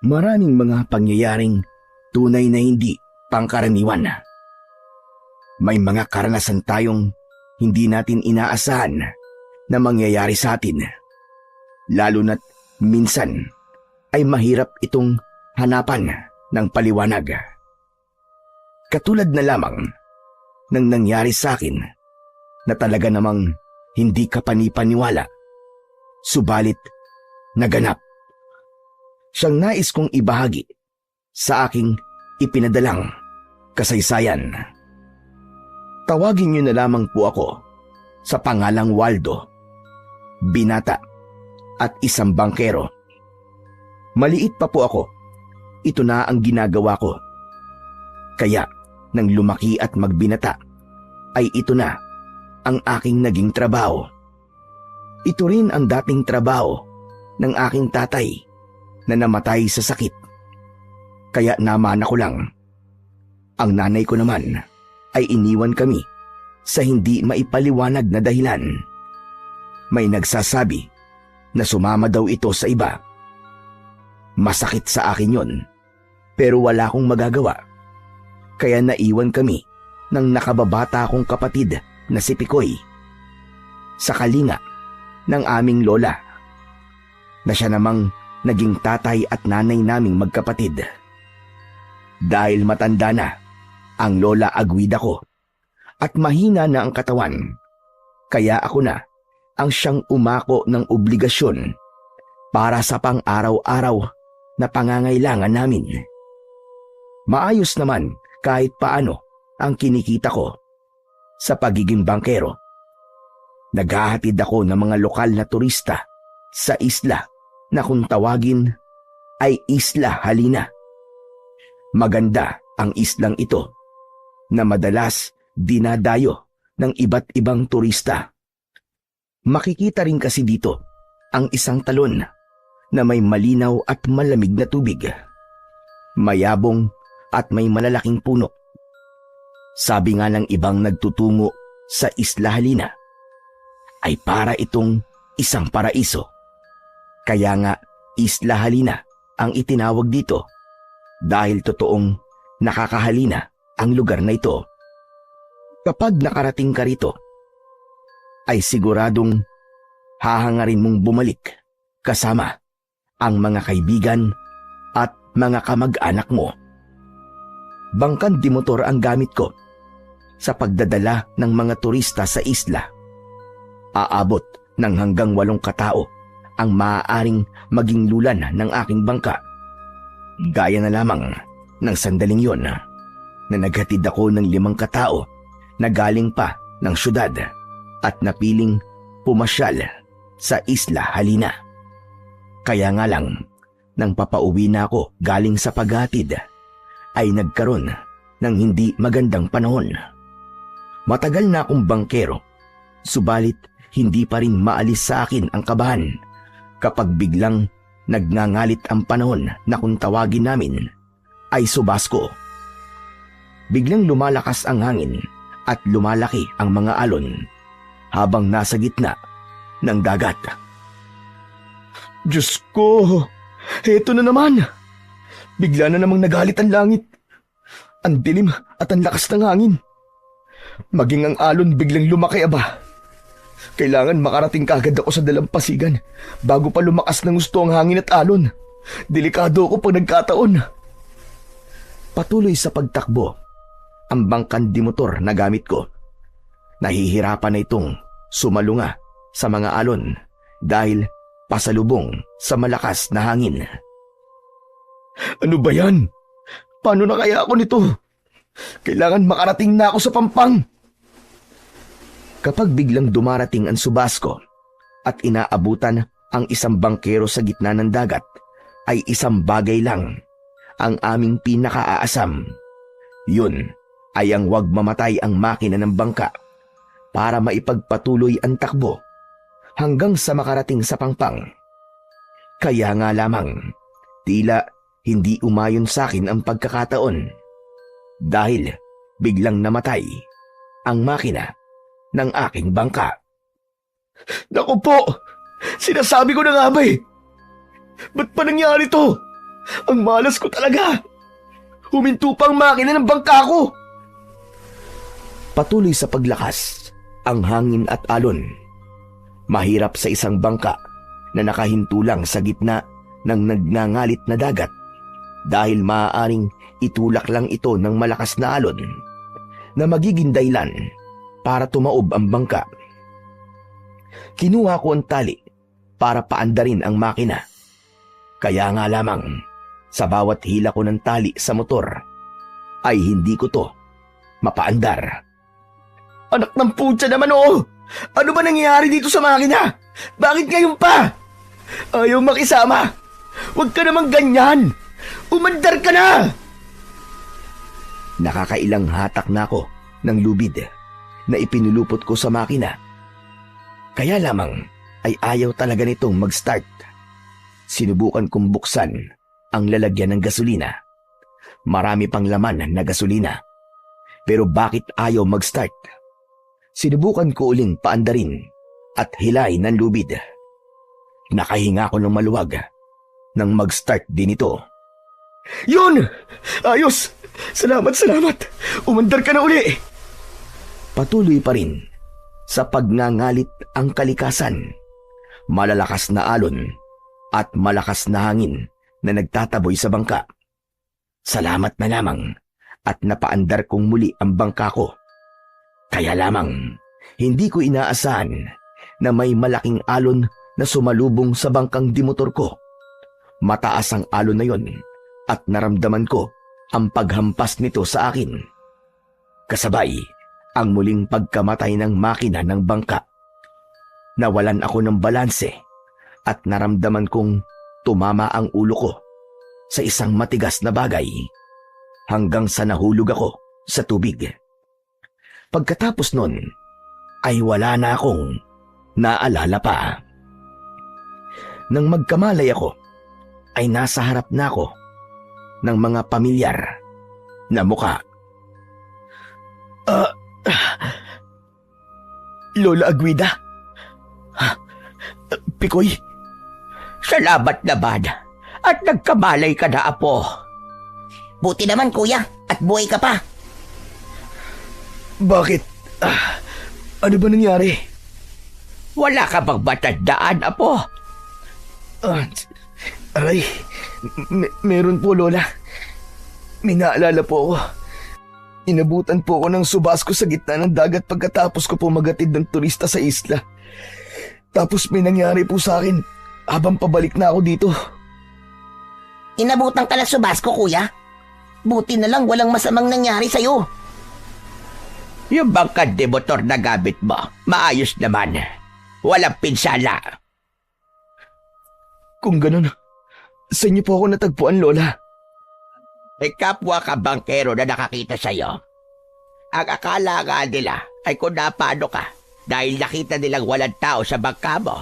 Maraming mga pangyayaring tunay na hindi pangkaraniwan. May mga karanasan tayong hindi natin inaasahan na mangyayari sa atin. Lalo na't minsan ay mahirap itong hanapan ng paliwanag. Katulad na lamang ng nangyari sa akin na talaga namang hindi kapanipaniwala, subalit naganap. Siyang nais kong ibahagi sa aking ipinadalang kasaysayan. Tawagin niyo na lamang po ako sa pangalang Waldo, binata at isang bangkero. Maliit pa po ako, ito na ang ginagawa ko. Kaya nang lumaki at magbinata, ay ito na ang aking naging trabaho. Ito rin ang dating trabaho ng aking tatay na namatay sa sakit. Kaya namana ko lang. Ang nanay ko naman ay iniwan kami sa hindi maipaliwanag na dahilan. May nagsasabi na sumama daw ito sa iba. Masakit sa akin yon, pero wala akong magagawa. Kaya naiwan kami ng nakababata kong kapatid na si Pikoy sa kalinga ng aming lola, na siya namang naging tatay at nanay naming magkapatid. Dahil matanda na ang lola Agwida ko at mahina na ang katawan, kaya ako na ang siyang umako ng obligasyon para sa pang-araw-araw na pangangailangan namin. Maayos naman kahit paano ang kinikita ko sa pagiging bangkero. Naghahatid ako ng mga lokal na turista sa isla na kung tawagin ay Isla Halina. Maganda ang islang ito na madalas dinadayo ng iba't ibang turista. Makikita rin kasi dito ang isang talon na may malinaw at malamig na tubig. Mayabong at may malalaking puno. Sabi nga ng ibang nagtutungo sa Isla Halina ay para itong isang paraiso. Kaya nga Isla Halina ang itinawag dito dahil totoong nakakahalina ang lugar na ito. Kapag nakarating ka rito, ay siguradong hahangarin mong bumalik kasama ang mga kaibigan at mga kamag-anak mo. Bangkan di motor ang gamit ko sa pagdadala ng mga turista sa isla. Aabot ng hanggang 8 katao ang maaaring maging lulan ng aking bangka. Gaya na lamang ng sandaling yon na naghatid ako ng 5 katao na galing pa ng syudad at napiling pumasyal sa Isla Halina. Kaya nga lang, nang papauwi na ako galing sa paghatid, ay nagkaroon ng hindi magandang panahon. Matagal na akong bangkero, subalit hindi pa rin maalis sa akin ang kabahan kapag biglang nagngangalit ang panahon na kung tawagin namin ay subasko. Biglang lumalakas ang hangin at lumalaki ang mga alon habang nasa gitna ng dagat. Diyos ko, heto na naman. Bigla na namang nagalit ang langit. Ang dilim at ang lakas ng hangin. Maging ang alon biglang lumaki aba. Kailangan makarating kagad ako sa dalampasigan bago pa lumakas ng gusto ang hangin at alon. Delikado ako pag nagkataon. Patuloy sa pagtakbo ang bangkan di motor na gamit ko. Nahihirapan na itong sumalunga sa mga alon dahil pasalubong sa malakas na hangin. Ano ba yan? Paano na kaya ako nito? Kailangan makarating na ako sa Pampang. Kapag biglang dumarating ang subasko at inaabutan ang isang bangkero sa gitna ng dagat, ay isang bagay lang ang aming pinakaaasam. Yun ay ang wag mamatay ang makina ng bangka para maipagpatuloy ang takbo hanggang sa makarating sa Pampang. Kaya nga lamang, tila hindi umayon sa akin ang pagkakataon dahil biglang namatay ang makina ng aking bangka. Naku po! Sinasabi ko na nga ba eh! Ba't pa nangyari to? Ang malas ko talaga! Huminto pa ang makina ng bangka ko! Patuloy sa paglakas ang hangin at alon. Mahirap sa isang bangka na nakahinto lang sa gitna ng nagngangalit na dagat dahil maaaring itulak lang ito ng malakas na alon na magiging dahilan para tumaob ang bangka. Kinuha ko ang tali para paandarin ang makina. Kaya nga lamang, sa bawat hila ko ng tali sa motor, ay hindi ko to mapaandar. Anak ng putya naman oo! Ano ba nangyayari dito sa makina? Bakit ngayon pa? Ayaw makisama! Huwag ka namang ganyan! Umandar ka na! Nakakailang hatak na ako ng lubid na ipinulupot ko sa makina. Kaya lamang ay ayaw talaga nitong mag-start. Sinubukan kong buksan ang lalagyan ng gasolina. Marami pang laman na gasolina. Pero bakit ayaw mag-start? Sinubukan ko uling paandarin at hilay ng lubid. Nakahinga ko ng maluwag nang mag-start din ito. Yun! Ayos! Salamat! Umandar ka na uli! Patuloy pa rin sa pagngangalit ang kalikasan. Malalakas na alon at malakas na hangin na nagtataboy sa bangka. Salamat na lamang at napaandar kong muli ang bangka ko. Kaya lamang, hindi ko inaasahan na may malaking alon na sumalubong sa bangkang dimotor ko. Mataas ang alon na yon at naramdaman ko ang paghampas nito sa akin. Kasabay ang muling pagkamatay ng makina ng bangka. Nawalan ako ng balanse at naramdaman kong tumama ang ulo ko sa isang matigas na bagay hanggang sa nahulog ako sa tubig. Pagkatapos nun, ay wala na akong naalala pa. Nang magkamalay ako, ay nasa harap na ako ng mga pamilyar na mukha. Lola Aguida? Pikoy? Salamat naman at nagkamalay ka na, apo. Buti naman, kuya, at buhay ka pa. Bakit? Ano ba nangyari? Wala ka bang matandaan, apo? Aray, meron po, Lola. May naalala po ako. Inabutan po ako ng subas ko sa gitna ng dagat pagkatapos ko po magatid ng turista sa isla. Tapos may nangyari po sa akin habang pabalik na ako dito. Inabutan ka ng subas ko, kuya? Buti na lang walang masamang nangyari sa'yo. Yung bangkad de motor na gamit mo, maayos naman. Walang pinsala. Kung ganun, sa inyo po ako natagpuan, Lola. May kapwa ka bangkero na nakakita sa'yo. Ang akala nga nila ay kung napano ka dahil nakita nilang walang tao sa bangka mo.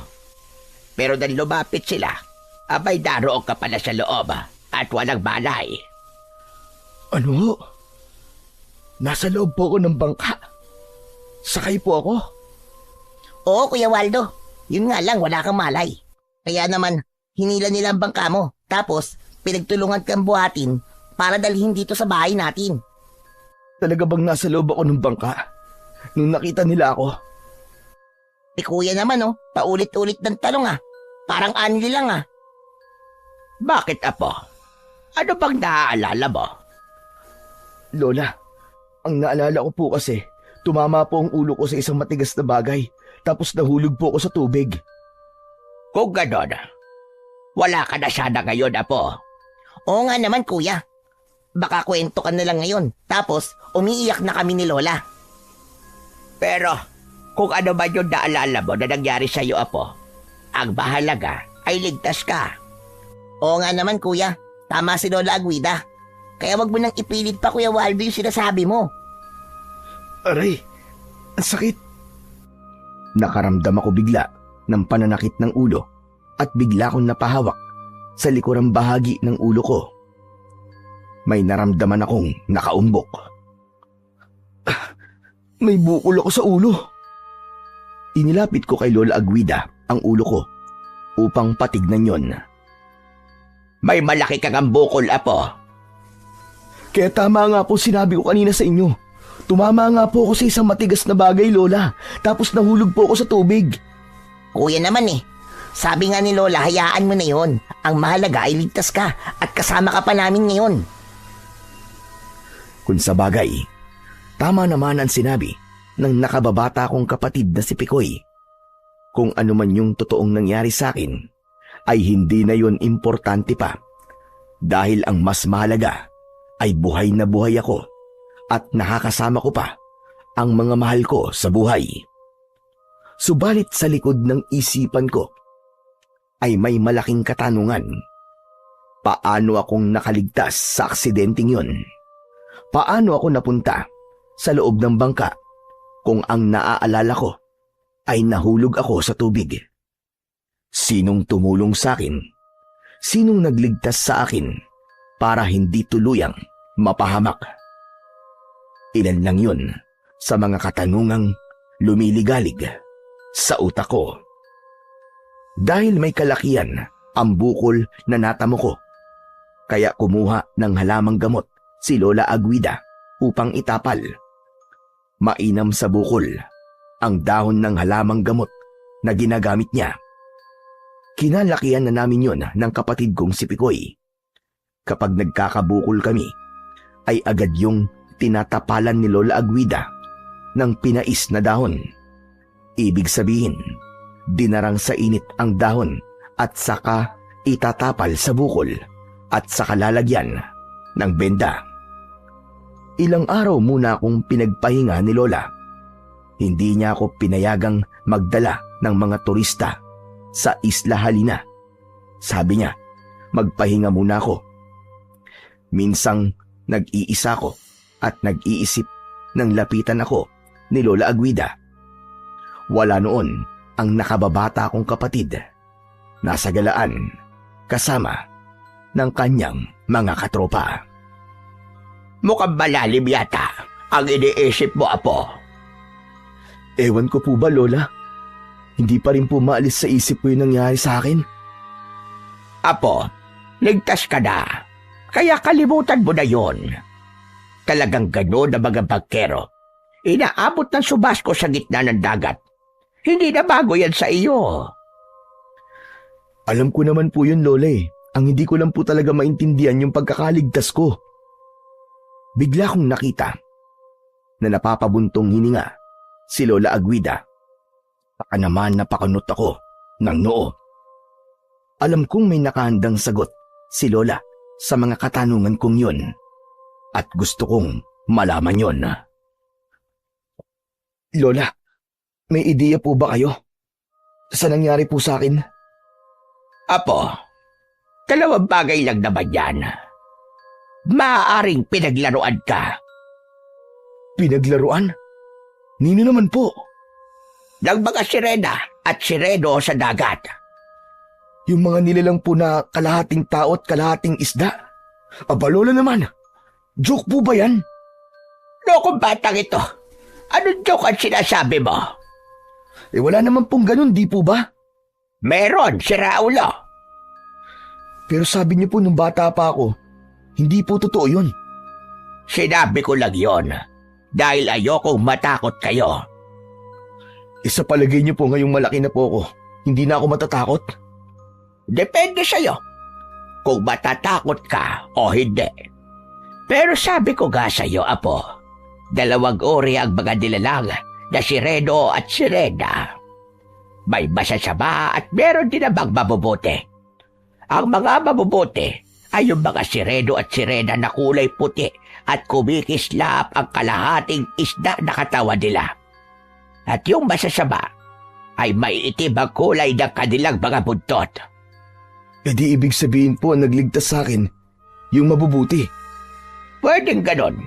Pero nang lumapit sila, abay naroon ka pala sa loob at walang balay. Ano? Nasa loob po ako ng bangka. Sakay po ako. Oo, Kuya Waldo. Yun nga lang, wala kang malay. Kaya naman, hinila nila ang bangka mo. Tapos, pinagtulungan kang buhatin para dalhin dito sa bahay natin. Talaga bang nasa loob ako ng bangka? Nung nakita nila ako? Kuya naman paulit-ulit ng talong Parang anili lang Bakit, apo? Ano bang naaalala mo? Lola, ang naalala ko po kasi, tumama po ang ulo ko sa isang matigas na bagay, tapos nahulog po ako sa tubig. Kung ganon, wala ka na sana ngayon, apo. Oo nga naman, kuya. Baka kwento ka na lang ngayon, tapos umiiyak na kami ni Lola. Pero, kung ano ba yung naalala mo na nangyari sa'yo, apo, ang mahalaga ay ligtas ka. Oo nga naman, kuya. Tama si Lola Aguida. Kaya wag mo nang ipilit pa, Kuya Waldo, yung sinasabi mo. Aray, ang sakit. Nakaramdam ako bigla ng pananakit ng ulo at bigla akong napahawak sa likurang bahagi ng ulo ko. May naramdaman akong nakaumbok. May bukol ako sa ulo. Inilapit ko kay Lola Aguida ang ulo ko upang patignan yon. May malaki kang ang bukol, apo. Kaya tama nga po sinabi ko kanina sa inyo. Tumama nga po ako sa isang matigas na bagay, Lola. Tapos nahulog po ako sa tubig. Kuya naman eh. Sabi nga ni Lola, hayaan mo na yon. Ang mahalaga ay ligtas ka at kasama ka pa namin ngayon. Kung sa bagay, tama naman ang sinabi ng nakababata kong kapatid na si Pikoy. Kung ano man yung totoong nangyari sa akin, ay hindi na yon importante pa. Dahil ang mas mahalaga ay buhay na buhay ako at nakakasama ko pa ang mga mahal ko sa buhay. Subalit sa likod ng isipan ko ay may malaking katanungan. Paano akong nakaligtas sa aksidenteng yon? Paano ako napunta sa loob ng bangka kung ang naaalala ko ay nahulog ako sa tubig? Sinong tumulong sa akin? Sinong nagligtas sa akin para hindi tuluyang mapahamak? Ilan lang yun sa mga katanungang lumiligalig sa utak ko. Dahil may kalakihan ang bukol na natamo ko, kaya kumuha ng halamang gamot si Lola Aguida upang itapal. Mainam sa bukol ang dahon ng halamang gamot na ginagamit niya. Kinalakihan na namin yon ng kapatid kong si Pikoy. Kapag nagkakabukol kami, ay agad yung tinatapalan ni Lola Aguida ng pinais na dahon. Ibig sabihin, dinarang sa init ang dahon at saka itatapal sa bukol at saka lalagyan ng benda. Ilang araw muna akong pinagpahinga ni Lola. Hindi niya ako pinayagang magdala ng mga turista sa Isla Halina. Sabi niya, magpahinga muna ako. Minsang nag-iisa ko at nag-iisip ng lapitan ako ni Lola Aguida. Wala noon ang nakababata kong kapatid. Nasa galaan kasama ng kanyang mga katropa. Mukhang malalim yata ang iniisip mo, apo. Ewan ko po ba, Lola? Hindi pa rin po maalis sa isip ko yung nangyari sa akin. Apo, ligtas ka na. Kaya kalimutan mo na yon. Talagang gano'n na mga bangkero. Inaabot ng subasko sa gitna ng dagat. Hindi na bago yan sa iyo. Alam ko naman po yun, Lola eh. Ang hindi ko lang po talaga maintindihan yung pagkakaligtas ko. Bigla kong nakita na napapabuntong hininga si Lola Aguida. Baka naman napakanot ako ng noo. Alam kong may nakahandang sagot si Lola sa mga katanungan kong yun at gusto kong malaman yon. Lola, may ideya po ba kayo sa nangyari po sa akin? Apo, dalawang bagay lang naman yan. Maaaring pinaglaruan ka. Pinaglaruan? Nino naman po? Ng mga sirena at sireno sa dagat. Yung mga nilalang po na kalahating tao at kalahating isda? Aba, Lola naman, joke po ba yan? Lokong batang ito, anong joke ang sinasabi mo? Eh wala naman pong ganun, di po ba? Meron, si Raulo. Pero sabi niyo po nung bata pa ako, hindi po totoo yun. Sinabi ko lang yon dahil ayokong matakot kayo. Sa palagay niyo po ngayong malaki na po ako, hindi na ako matatakot? Depende sa'yo kung matatakot ka o hindi. Pero sabi ko nga sa'yo, apo, dalawang uri ang mga nilalang na sireno at sirena. May masasama at meron din namang mabubuti. Ang mga mabubuti ay yung mga sireno at sirena na kulay puti at kumikislap ang kalahating isda na katawan nila. At yung masasama ay may itim ang kulay ng kanilang mga buntot. E di ibig sabihin po ang nagligtas sa akin, yung mabubuti. Pwedeng ganon.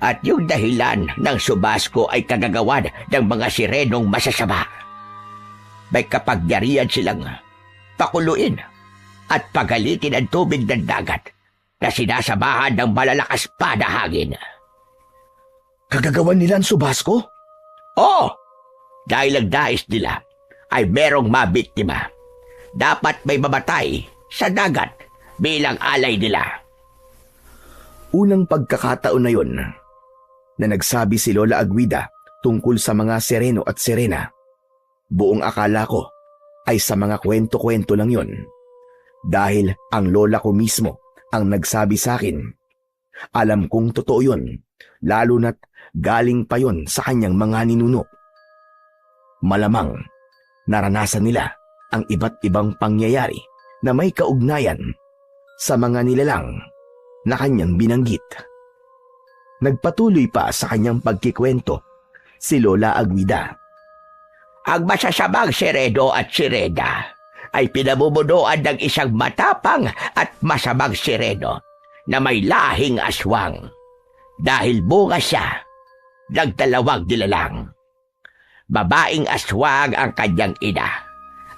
At yung dahilan ng subasko ay kagagawan ng mga sirenong masasama. May kapagyarihan silang pakuluin at pagalitin ang tubig ng dagat na sinasamahan ng malalakas pa na hangin. Kagagawan nila ang subasko? Oo, dahil ang dais nila ay merong mabiktima. Dapat may mamatay sa dagat bilang alay nila. Unang pagkakataon na yon na nagsabi si Lola Aguida tungkol sa mga Sereno at Serena. Buong akala ko ay sa mga kwento-kwento lang yon. Dahil ang lola ko mismo ang nagsabi sa akin. Alam kong totoo yon, lalo na't galing pa yon sa kanyang mga ninuno. Malamang naranasan nila ang iba't ibang pangyayari na may kaugnayan sa mga nilalang na kanyang binanggit. Nagpatuloy pa sa kanyang pagkikwento si Lola Aguida. Ang masasabang Sereno at Sirena ay pinamumunuan ng isang matapang at masamang Sereno na may lahing aswang. Dahil bunga siya ng dalawang nilalang. Babaeng aswang ang kanyang ina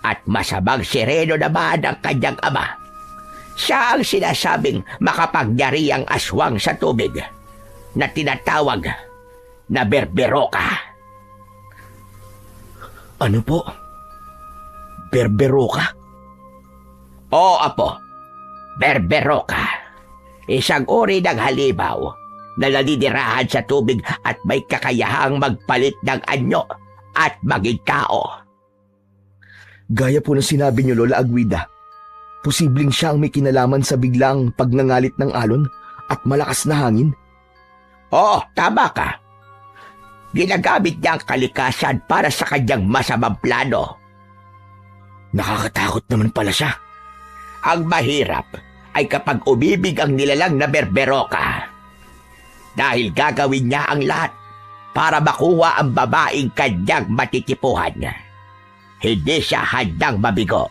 at masamang Sereno naman ang kanyang ama. Siya ang sinasabing makapangyariang aswang sa tubig na tinatawag na Berberoka. Ano po? Berberoka? Oo, apo. Berberoka. Isang uri ng halimaw na naninirahan sa tubig at may kakayahang magpalit ng anyo at maging tao. Gaya po ng sinabi niyo, Lola Aguida, posibleng siya ang may kinalaman sa biglang pagngangalit ng alon at malakas na hangin. Oo, tama ka. Ginagamit niya ang kalikasan para sa kanyang masamang plano. Nakakatakot naman pala siya. Ang mahirap ay kapag umibig ang nilalang na Berberoka. Dahil gagawin niya ang lahat para makuha ang babaeng kanyang matitipuhan. Hindi siya handang mabigo.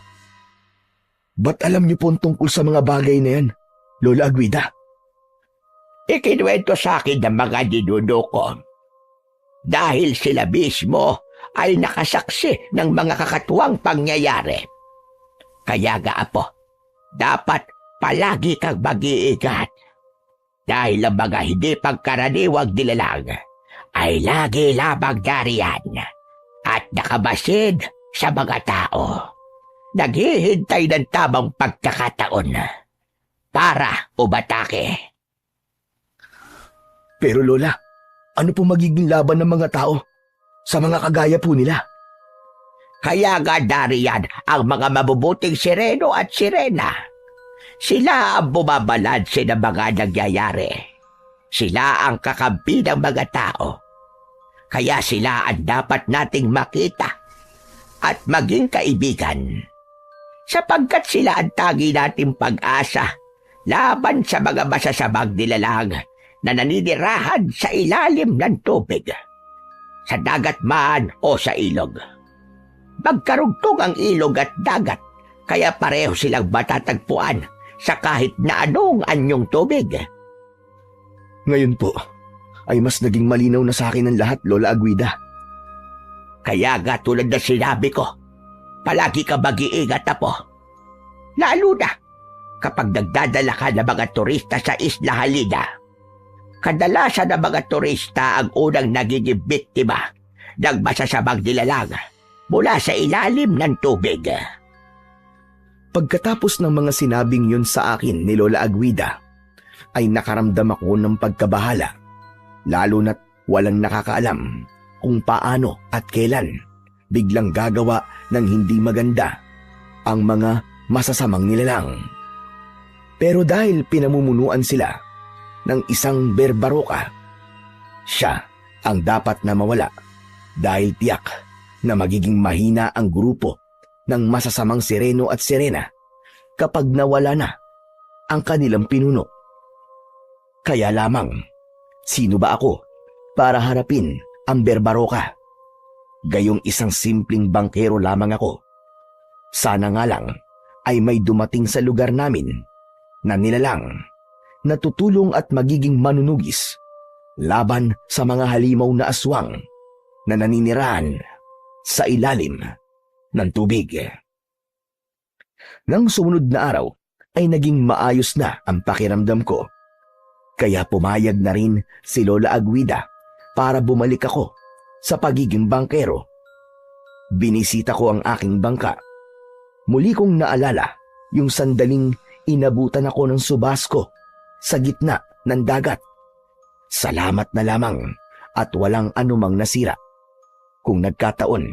Ba't alam niyo po tungkol sa mga bagay na yan, Lola Aguida? Ikinuwento sa akin ng mga ninuno ko. Dahil sila mismo ay nakasaksi ng mga kakatuwang pangyayari. Kaya nga apo, dapat palagi kang mag-iingat. Dahil ang mga hindi pagkaraniwang nilalang ay lagi lamang dariyan at nakabasid sa mga tao. Naghihintay ng tamang pagkakataon para umatake. Pero Lola, ano po magiging laban ng mga tao sa mga kagaya po nila? Kaya nga dariyan ang mga mabubuting Sereno at Sirena. Sila ang bumabalanse ng mga nangyayari. Sila ang kakampi ng mga tao. Kaya sila ang dapat nating makita at maging kaibigan. Sapagkat sila ang tangi nating pag-asa laban sa mga masasamang nilalang na naninirahan sa ilalim ng tubig, sa dagat man o sa ilog. Magkarugtong ang ilog at dagat, kaya pareho silang matatagpuan sa kahit na anong anyong tubig. Ngayon po, ay mas naging malinaw na sa akin ang lahat, Lola Aguida. Kaya nga tulad na sinabi ko, palagi ka mag-iingat apo. Lalo na kapag nagdadala ka ng mga turista sa Isla Halida. Kadalasan ng mga turista ang unang nagiging biktima ng masasamang nilalang mula sa ilalim ng tubig. Pagkatapos ng mga sinabing yun sa akin ni Lola Aguida, ay nakaramdam ako ng pagkabahala, lalo na't walang nakakaalam kung paano at kailan biglang gagawa ng hindi maganda ang mga masasamang nilalang. Pero dahil pinamumunuan sila ng isang Berberoka, siya ang dapat na mawala dahil tiyak na magiging mahina ang grupo ng masasamang Sereno at Sirena kapag nawala na ang kanilang pinuno. Kaya lamang, sino ba ako para harapin ang Berberoka? Gayong isang simpleng bangkero lamang ako. Sana nga lang ay may dumating sa lugar namin na nilalang na tutulong at magiging manunugis laban sa mga halimaw na aswang na naninirahan sa ilalim ng tubig. Nang sumunod na araw ay naging maayos na ang pakiramdam ko. Kaya pumayag na rin si Lola Aguida para bumalik ako sa pagiging bangkero. Binisita ko ang aking bangka. Muli kong naalala yung sandaling inabutan ako ng subasko sa gitna ng dagat. Salamat na lamang at walang anumang nasira. Kung nagkataon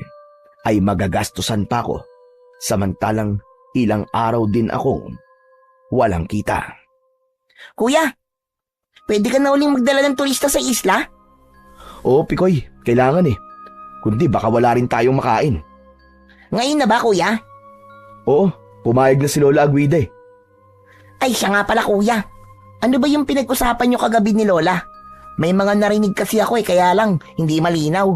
ay magagastusan pa ako, samantalang ilang araw din akong walang kita. Kuya, pwede ka na uling magdala ng turista sa isla? Oo, Pikoy, kailangan eh. Kundi baka wala rin tayong makain. Ngayon na ba, kuya? Oo, pumayag na si Lola Aguida eh. Ay, siya nga pala, kuya. Ano ba yung pinag-usapan nyo kagabi ni Lola? May mga narinig kasi ako kaya lang hindi malinaw.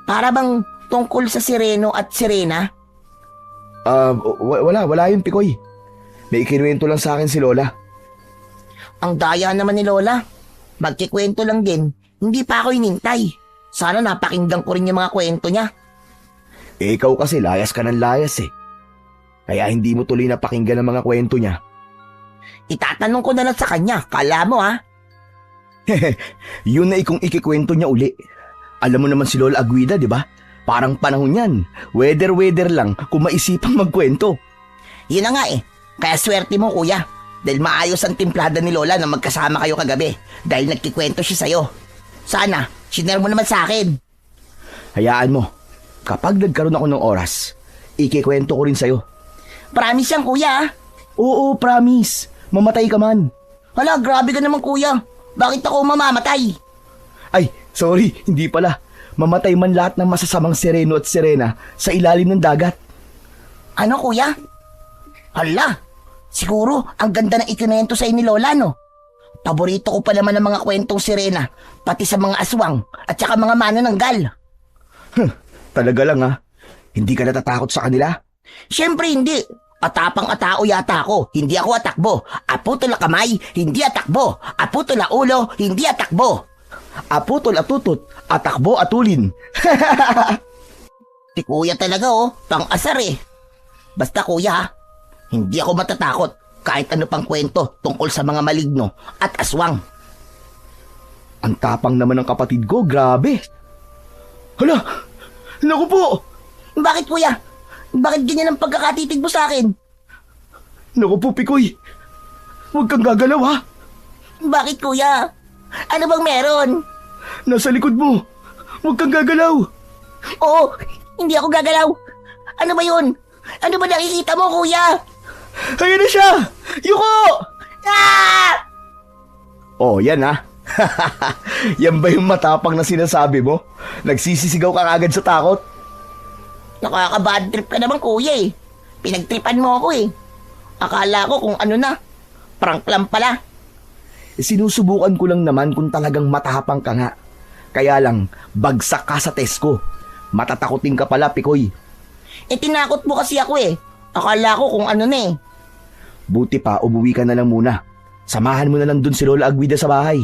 Para bang tungkol sa Sireno at Sirena? Wala yun, Pikoy. May ikinuwento lang sa akin si Lola. Ang daya naman ni Lola. Magkikwento lang din. Hindi pa ako inintay. Sana napakinggan ko rin yung mga kwento niya. Ikaw kasi layas ka ng layas eh. Kaya hindi mo tuloy napakinggan ang mga kwento niya. Itatanong ko na lang sa kanya. Kala mo ha? Yun na ikong ikikwento niya uli. Alam mo naman si Lola Aguida, di ba? Parang panahon yan. Weather lang kung maisipang magkwento. Yun na nga eh. Kaya swerte mo, kuya. Dahil maayos ang timplada ni Lola na magkasama kayo kagabi. Dahil nagkikwento siya sa'yo. Sana, sinare mo naman sa akin. Hayaan mo. Kapag nagkaroon ako ng oras, ikikwento ko rin sa'yo. Promise yan, kuya. Oo, promise. Mamatay ka man. Hala, grabe ka naman, kuya. Bakit ako mamamatay? Ay, sorry, hindi pala. Mamatay man lahat ng masasamang Sireno at Sirena sa ilalim ng dagat. Ano, kuya? Hala, siguro ang ganda ng ikinento sa'yo ni Lola, no? Paborito ko pa naman ng mga kwentong Sirena, pati sa mga aswang at saka mga manananggal. Talaga lang ha? Hindi ka natatakot sa kanila? Siyempre hindi. Atapang-atao yata ako, hindi ako atakbo. Aputol na kamay, hindi atakbo. Aputol na ulo, hindi atakbo. Aputol atutot, atakbo atulin. Si kuya talaga pang-asar eh. Basta kuya ha, hindi ako matatakot kahit ano pang kwento tungkol sa mga maligno at aswang. Ang tapang naman ng kapatid ko, grabe. Hala, naku po. Bakit kuya? Bakit ganyan ang pagkakatitig mo sa akin? Naku po, Pikoy. Huwag kang gagalaw ha. Bakit kuya? Ano bang meron? Nasa likod mo. Huwag kang gagalaw. Oo, hindi ako gagalaw. Ano ba yun? Ano ba nakikita mo, kuya? Ayan na siya! Yuko! Ah! Oh, yan ha. Yan ba yung matapang na sinasabi mo? Nagsisisigaw ka agad sa takot? Nakaka-bad trip ka naman, kuya eh. Pinagtripan mo ako eh. Akala ko kung ano na. Prank lang pala. Sinusubukan ko lang naman kung talagang matapang ka nga. Kaya lang, bagsak ka sa test ko. Matatakotin ka pala, Pikoy. Tinakot mo kasi ako eh. Akala ko kung ano na eh. Buti pa, umuwi ka na lang muna. Samahan mo na lang dun si Lola Aguida sa bahay.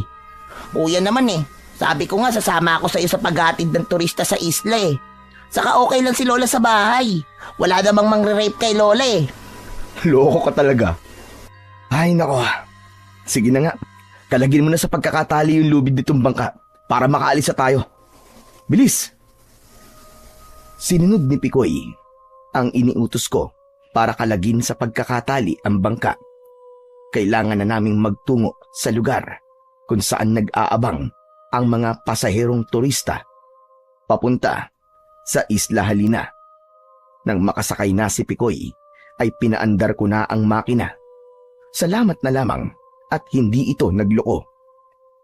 Kuya naman eh. Sabi ko nga sasama ako sa iyo sa paghatid ng turista sa isla eh. Saka okay lang si Lola sa bahay. Wala namang mangre-rape kay Lola eh. Loko ka talaga. Ay, nako. Sige na nga. Kalagin mo na sa pagkakatali yung lubid nitong bangka para makaalis na tayo. Bilis! Sinunod ni Pikoy ang iniutos ko para kalagin sa pagkakatali ang bangka. Kailangan na naming magtungo sa lugar kung saan nag-aabang ang mga pasaherong turista papunta sa Isla Halina. Nang makasakay na si Pikoy, ay pinaandar ko na ang makina. Salamat na lamang at hindi ito nagloko.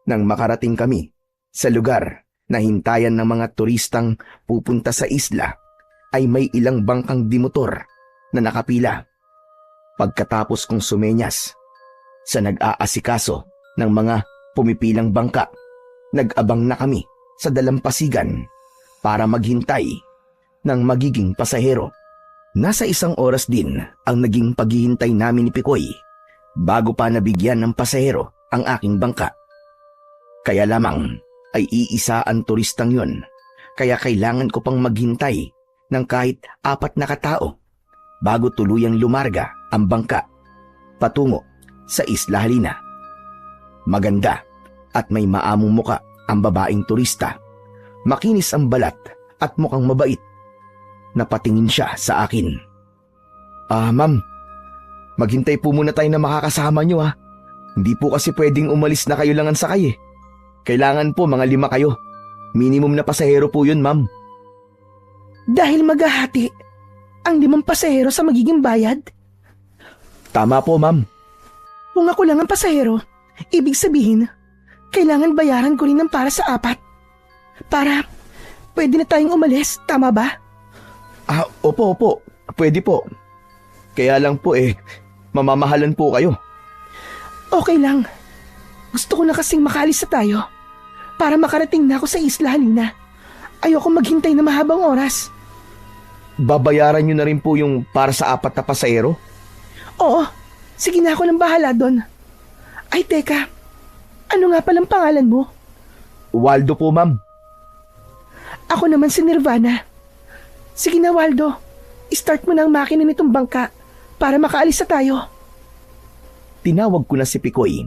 Nang makarating kami sa lugar na hintayan ng mga turistang pupunta sa isla, ay may ilang bangkang dimotor na nakapila. Pagkatapos kong sumenyas sa nag-aasikaso ng mga pumipilang bangka, nag-abang na kami sa dalampasigan para maghintay ng magiging pasahero. Nasa 1 oras din ang naging paghihintay namin ni Pikoy bago pa nabigyan ng pasahero ang aking bangka. Kaya lamang ay iisa ang turistang yon, kaya kailangan ko pang maghintay ng kahit 4 na katao bago tuluyang lumarga ang bangka patungo sa Isla Halina. Maganda at may maamong muka ang babaeng turista. Makinis ang balat at mukhang mabait. Napatingin siya sa akin. Ma'am, Maghintay po muna tayo na makakasama nyo ha. Hindi po kasi pwedeng umalis na kayo lang ang sakay eh. Kailangan po mga 5 kayo. Minimum na pasahero po yun, ma'am. Dahil maghahati ang 5 pasahero sa magiging bayad? Tama po, ma'am. Kung ako lang ang pasahero, ibig sabihin, kailangan bayaran ko rin ng para sa 4. Para pwede na tayong umalis, tama ba? Opo. Pwede po. Kaya lang po mamamahalan po kayo. Okay lang. Gusto ko na kasing makaalis na tayo para makarating na ako sa isla halina. Ayoko maghintay na mahabang oras. Babayaran nyo na rin po yung para sa 4 na pasahero? Oo, sige na ako nang bahala doon. Ay teka, ano nga palang pangalan mo? Waldo po, ma'am. Ako naman si Nirvana. Sige na Waldo, start mo na ang makina nitong bangka para makaalis na tayo. Tinawag ko na si Pikoy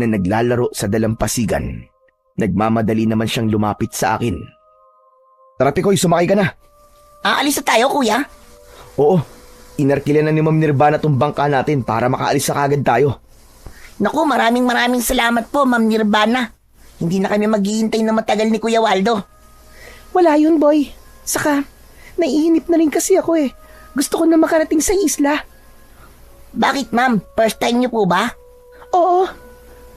na naglalaro sa dalampasigan. Nagmamadali naman siyang lumapit sa akin. Tara Pikoy, sumakay ka na. Aalis na tayo, kuya? Oo, inarkilan na ni Ma'am Nirvana tong bangka natin para makaalis sa kagad tayo. Naku, maraming salamat po, Ma'am Nirvana. Hindi na kami maghihintay na matagal ni Kuya Waldo. Wala yun boy. Saka, naiinip na rin kasi ako eh. Gusto ko na makarating sa isla. Bakit, ma'am? First time niyo po ba? Oo,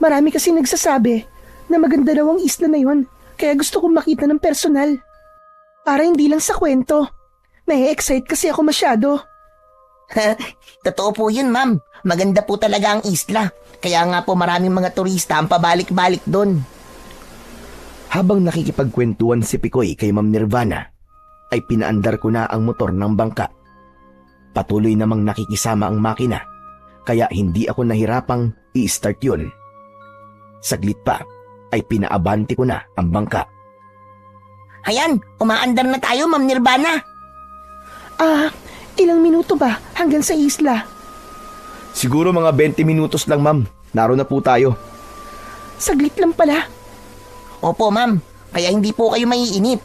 marami kasi nagsasabi na maganda daw ang isla na yon. Kaya gusto kong makita ng personal. Para hindi lang sa kwento. Nai-excite kasi ako masyado. Totoo po yun, ma'am. Maganda po talaga ang isla. Kaya nga po maraming mga turista ang pabalik-balik doon. Habang nakikipagkwentuhan si Pikoy kay Ma'am Nirvana, ay pinaandar ko na ang motor ng bangka. Patuloy namang nakikisama ang makina, kaya hindi ako nahirapang i-start yun. Saglit pa, ay pinaabante ko na ang bangka. Ayan, umaandar na tayo, Ma'am Nirvana. Ilang minuto ba hanggang sa isla? Siguro mga 20 minutos lang, ma'am. Naroon na po tayo. Saglit lang pala. Opo, ma'am. Kaya hindi po kayo maiinip.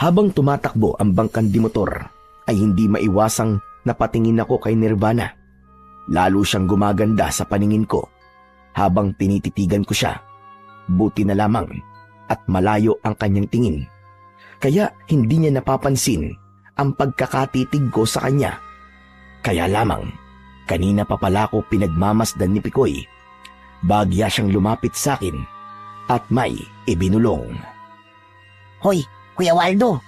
Habang tumatakbo ang bangkang dimotor, ay hindi maiwasang napatingin ako kay Nirvana. Lalo siyang gumaganda sa paningin ko habang tinititigan ko siya. Buti na lamang at malayo ang kanyang tingin. Kaya hindi niya napapansin ang pagkakatitig ko sa kanya. Kaya lamang, kanina pa pala ko pinagmamasdan ni Pikoy. Bagya siyang lumapit sa akin at may ibinulong. Hoy, Kuya Waldo.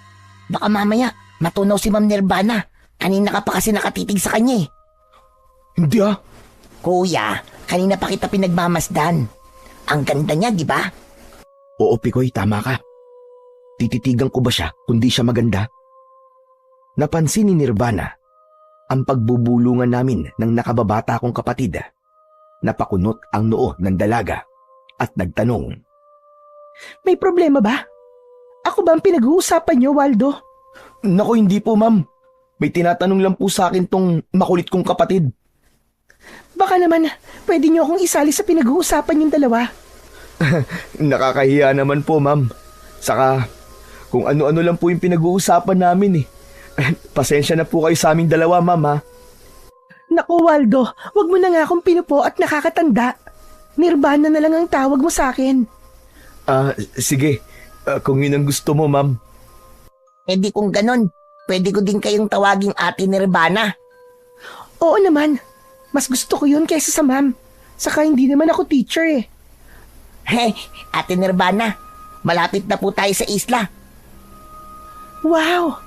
Baka mamaya matunaw si Ma'am Nirvana. Kanina ka pa kasi nakatitig sa kanya eh. Hindi ah. Kuya, kanina pa kita pinagmamasdan. Ang ganda niya, di ba? Oo, Pikoy, tama ka. Tititigan ko ba siya kundi siya maganda? Napansin ni Nirvana ang pagbubulungan namin ng nakababata kong kapatid. Napakunot ang noo ng dalaga at nagtanong. May problema ba? Ako ba ang pinag-uusapan niyo, Waldo? Naku, hindi po, ma'am. May tinatanong lang po sa akin tong makulit kong kapatid. Baka naman, pwede niyo akong isali sa pinag-uusapan yung dalawa. Nakakahiya naman po, ma'am. Saka, kung ano-ano lang po yung pinag-uusapan namin eh. Pasensya na po kayo sa aming dalawa, ma'am ha. Naku, Waldo, wag mo na nga akong pinupo at nakakatanda. Nirvana na lang ang tawag mo sa akin. Sige. Kung yun ang gusto mo, ma'am. Eh di kung ganon, pwede ko din kayong tawaging Ate Nirvana. Oo naman, mas gusto ko yun kaysa sa ma'am. Saka hindi naman ako teacher eh. Ate Nirvana, malapit na po tayo sa isla. Wow!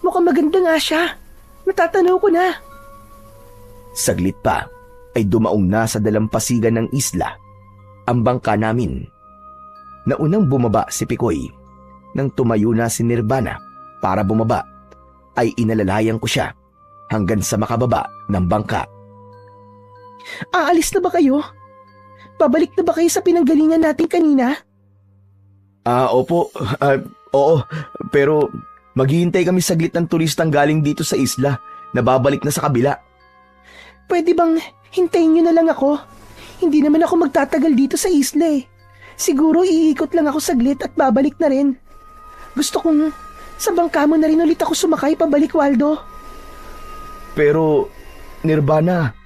Mukhang maganda nga siya. Natatanaw ko na. Saglit pa ay dumaong na sa dalampasigan ng isla ang bangka namin. Naunang bumaba si Pikoy. Nang tumayo na si Nirvana para bumaba, ay inalalayan ko siya hanggang sa makababa ng bangka. Aalis na ba kayo? Pabalik na ba kayo sa pinanggalingan natin kanina? Opo. Oo. Pero maghihintay kami saglit ng turistang galing dito sa isla na babalik na sa kabila. Pwede bang hintayin niyo na lang ako? Hindi naman ako magtatagal dito sa isla eh. Siguro iikot lang ako saglit at babalik na rin. Gusto kong sa bangka mo na rin ulit ako sumakay pabalik, Waldo. Pero, Nirvana,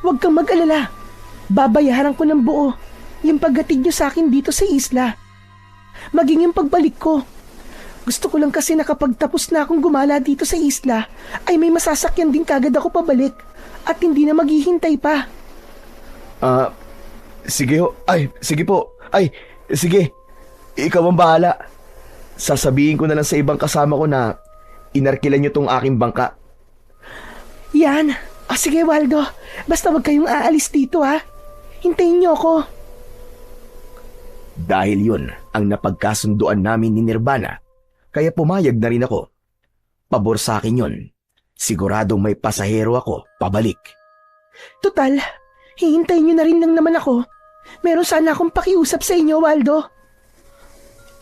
Huwag kang mag-alala. Babayaran ko ng buo yung paggatid niyo sa akin dito sa isla. Maging yung pagbalik ko. Gusto ko lang kasi nakapagtapos na akong gumala dito sa isla ay may masasakyan din kagad ako pabalik at hindi na maghihintay pa. sige ho. Ay, sige po. Ay, sige. Ikaw ang bahala. Sasabihin ko na lang sa ibang kasama ko na inarkilan niyo tong aking bangka. Yan. O sige Waldo, basta wag kayong aalis dito ha. Hintayin niyo ako. Dahil yun ang napagkasunduan namin ni Nirvana, kaya pumayag na rin ako. Pabor sa akin yun. Siguradong may pasahero ako pabalik. Total, hihintayin niyo na rin lang naman ako. Meron sana akong pakiusap sa inyo, Waldo.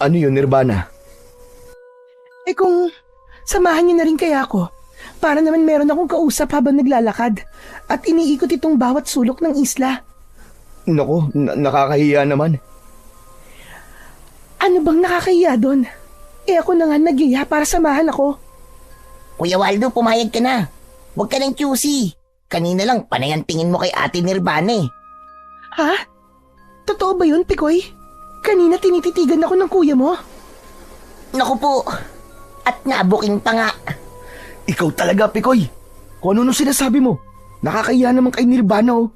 Ano yun, Nirvana? Eh kung samahan niyo na rin kaya ako, para naman meron akong kausap habang naglalakad at iniikot itong bawat sulok ng isla. Nako, nakakahiya naman. Ano bang nakakahiya doon? Eh ako na nga nagyaya para samahan ako. Kuya Waldo, pumayag ka na. Huwag ka ng QC. Kanina lang, panay ang tingin mo kay Ate Nirvana eh. Ha? Totoo ba yun, Pikoy? Kanina tinititigan ako ng kuya mo. Naku po. At nabuking pa nga. Ikaw talaga, Pikoy. Kung ano sinasabi mo. Nakakahiya naman kay Nirvana, oh.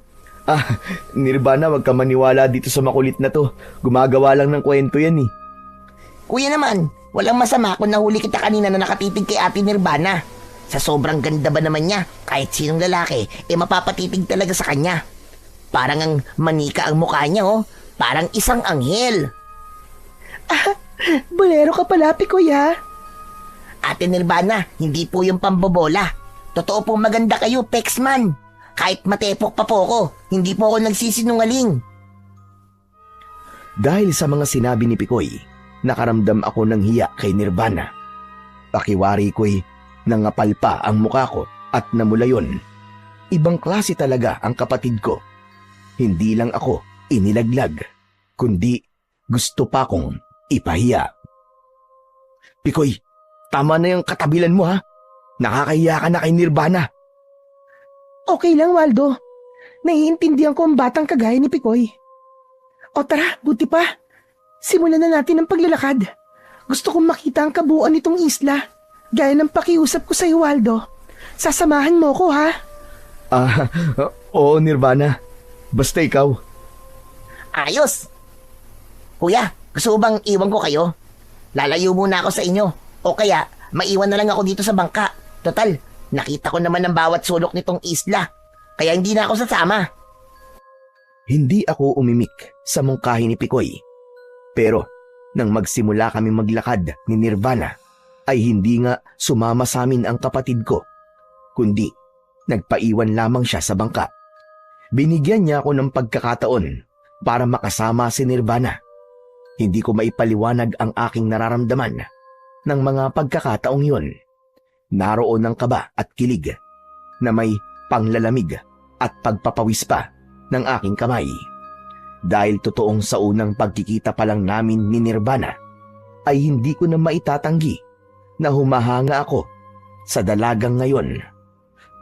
Nirvana, wag ka maniwala dito sa makulit na to. Gumagawa lang ng kwento yan, eh. Kuya naman, walang masama kung nahuli kita kanina na nakatitig kay Ate Nirvana. Sa sobrang ganda ba naman niya, kahit sinong lalaki, mapapatitig talaga sa kanya. Parang ang manika ang mukha niya, oh. Parang isang anghel. Bolero ka pala, Pikoy, ha? Ate Nirvana, hindi po yung pambobola. Totoo pong maganda kayo, Pexman. Kahit matepok pa po ako, hindi po ako nagsisinungaling. Dahil sa mga sinabi ni Pikoy, nakaramdam ako ng hiya kay Nirvana. Pakiwari ko'y nangapal pa ang mukha ko at namula yun. Ibang klase talaga ang kapatid ko. Hindi lang ako inilaglag, kundi gusto pa kong ipahiya. Pikoy, tama na yung katabilan mo ha. Nakakahiya ka na kay Nirvana. Okay lang, Waldo. Naiintindihan ko ang batang kagaya ni Pikoy. O tara, buti pa. Simulan na natin ang paglalakad. Gusto kong makita ang kabuuan nitong isla. Gaya ng pakiusap ko sa iyo, Waldo. Sasamahan mo ko, ha? Oo, Nirvana. Basta ikaw. Ayos! Kuya, gusto mo bang iwan ko kayo? Lalayo muna ako sa inyo. O kaya, maiwan na lang ako dito sa bangka. Total, nakita ko naman ang bawat sulok nitong isla. Kaya hindi na ako sasama. Hindi ako umimik sa mungkahi ni Pikoy. Pero, nang magsimula kami maglakad ni Nirvana, ay hindi nga sumama sa amin ang kapatid ko, kundi nagpaiwan lamang siya sa bangka. Binigyan niya ako ng pagkakataon para makasama si Nirvana. Hindi ko maipaliwanag ang aking nararamdaman ng mga pagkakataong yun. Naroon ang kaba at kilig na may panglalamig at pagpapawis pa ng aking kamay. Dahil totoong sa unang pagkikita pa lang namin ni Nirvana, ay hindi ko na maitatanggi na humahanga ako sa dalagang ngayon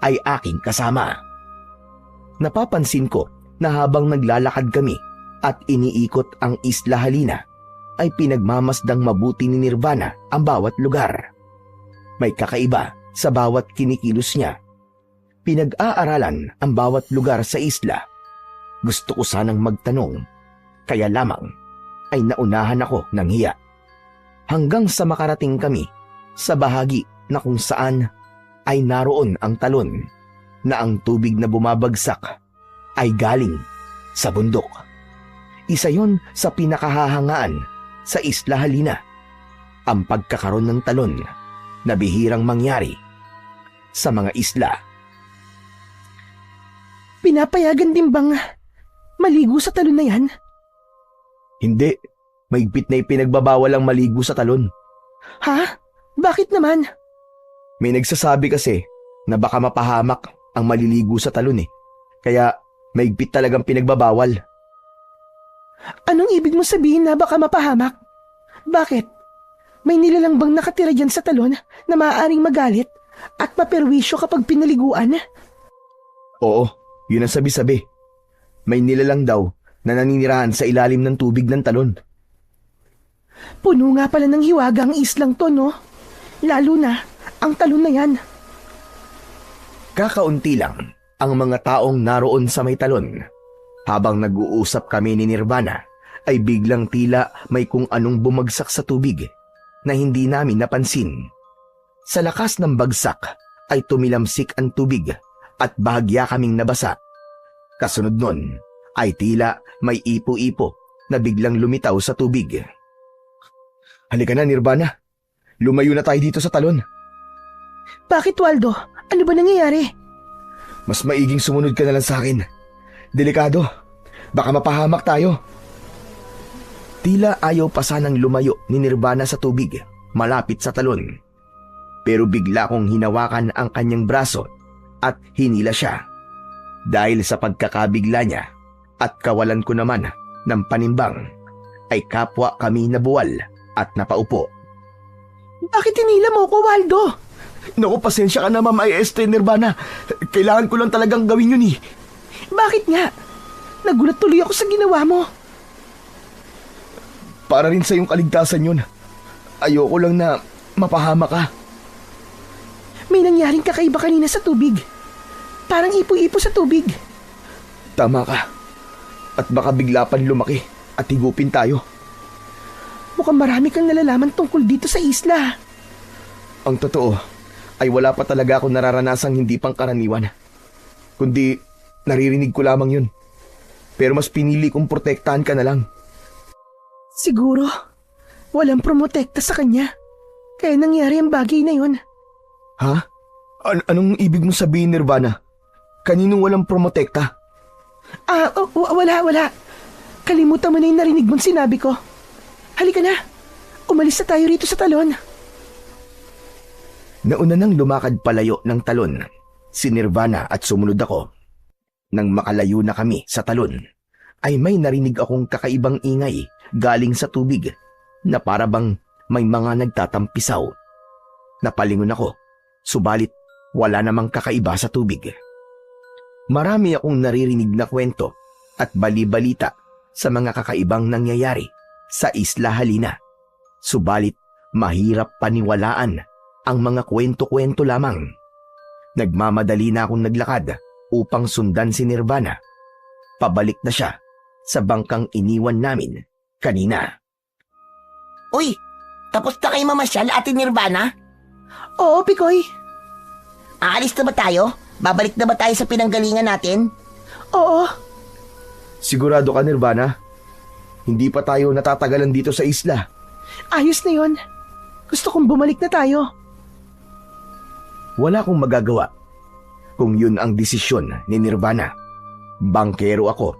ay aking kasama. Napapansin ko na habang naglalakad kami at iniikot ang Isla Halina, ay pinagmamasdang mabuti ni Nirvana ang bawat lugar. May kakaiba sa bawat kinikilos niya. Pinag-aaralan ang bawat lugar sa isla. Gusto ko sanang magtanong, kaya lamang ay naunahan ako ng hiya. Hanggang sa makarating kami sa bahagi na kung saan ay naroon ang talon na ang tubig na bumabagsak ay galing sa bundok. Isa yon sa pinakahahangaan sa Isla Halina, ang pagkakaroon ng talon na bihirang mangyari sa mga isla. Pinapayagan din bang maligo sa talon na yan? Hindi, mahigpit na ipinagbabawal ang maligo sa talon. Ha? Bakit naman? May nagsasabi kasi na baka mapahamak ang maliligo sa talon eh. Kaya mahigpit talagang pinagbabawal. Anong ibig mo sabihin na baka mapahamak? Bakit? May nilalang bang nakatira dyan sa talon na maaaring magalit at maperwisyo kapag pinaliguan. Oo, yun ang sabi-sabi. May nilalang daw na naninirahan sa ilalim ng tubig ng talon. Puno nga pala ng hiwaga ang islang to, no? Lalo na ang talon na yan. Kakaunti lang ang mga taong naroon sa may talon. Habang nag-uusap kami ni Nirvana, ay biglang tila may kung anong bumagsak sa tubig na hindi namin napansin. Sa lakas ng bagsak ay tumilamsik ang tubig at bahagya kaming nabasa. Kasunod nun ay tila may ipo-ipo na biglang lumitaw sa tubig. Halika na, Nirvana. Lumayo na tayo dito sa talon. Bakit, Waldo? Ano ba nangyayari? Mas maiging sumunod ka na lang sa akin. Delikado. Baka mapahamak tayo. Tila ayaw pa sanang lumayo ni Nirvana sa tubig, malapit sa talon. Pero bigla kong hinawakan ang kanyang braso at hinila siya. Dahil sa pagkakabigla niya at kawalan ko naman ng panimbang, ay kapwa kami nabuwal at napaupo. Bakit hinila mo ko, Waldo? Naku, pasensya ka na, Ma'am Nirvana. Kailangan ko lang talagang gawin yun eh. Bakit nga? Nagulat tuloy ako sa ginawa mo. Para rin sa iyong kaligtasan yun. Ayoko lang na mapahama ka. May nangyaring kakaiba kanina sa tubig. Parang ipo-ipo sa tubig. Tama ka. At baka bigla pan lumaki at higupin tayo. Mukhang marami kang nalalaman tungkol dito sa isla. Ang totoo ay wala pa talaga ako nararanasang hindi pangkaraniwan. Kundi naririnig ko lamang yun. Pero mas pinili kong protektahan ka na lang. Siguro, walang promotekta sa kanya. Kaya nangyari ang bagay na yun. Ha? Anong ibig mong sabihin, Nirvana? Kaninong walang promotekta? Wala. Kalimutan mo na yung narinig mong sinabi ko. Halika na. Umalis na tayo rito sa talon. Nauna nang lumakad palayo ng talon, si Nirvana at sumunod ako. Nang makalayo na kami sa talon, ay may narinig akong kakaibang ingay galing sa tubig na para bang may mga nagtatampisaw. Napalingon ako, subalit wala namang kakaiba sa tubig. Marami akong naririnig na kwento at bali-balita sa mga kakaibang nangyayari sa Isla Halina. Subalit mahirap paniwalaan ang mga kwento-kwento lamang. Nagmamadali na akong naglakad upang sundan si Nirvana. Pabalik na siya sa bangkang iniwan namin kanina. Uy, tapos na kayo mamasyal, Ate Nirvana? Oo, Pikoy. Aalis na ba tayo? Babalik na ba tayo sa pinanggalingan natin? Oo. Sigurado ka, Nirvana? Hindi pa tayo natatagalan dito sa isla. Ayos na yun. Gusto kong bumalik na tayo. Wala akong magagawa kung yun ang desisyon ni Nirvana. Bangkero ako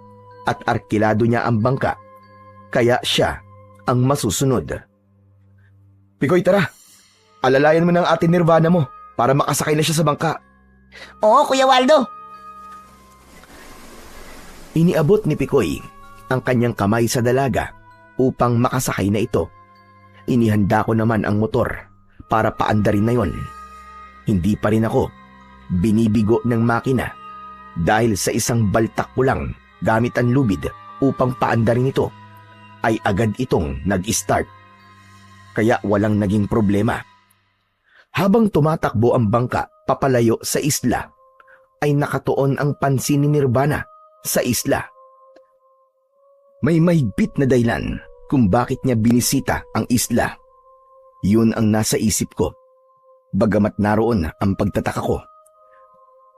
at arkilado niya ang bangka, kaya siya ang masusunod. Pikoy, tara. Alalayan mo ng Ate Nirvana mo para makasakay na siya sa bangka. Oo, Kuya Waldo. Iniabot ni Pikoy ang kanyang kamay sa dalaga upang makasakay na ito. Inihanda ko naman ang motor para paandarin na yon. Hindi pa rin ako binibigo ng makina dahil sa isang baltak ko lang gamit ang lubid upang paandarin ito ay agad itong nag-start. Kaya walang naging problema. Habang tumatakbo ang bangka papalayo sa isla, ay nakatuon ang pansin ni Nirvana sa isla. May mahigpit na dahilan kung bakit niya binisita ang isla. Yun ang nasa isip ko. Bagamat naroon ang pagtataka ko,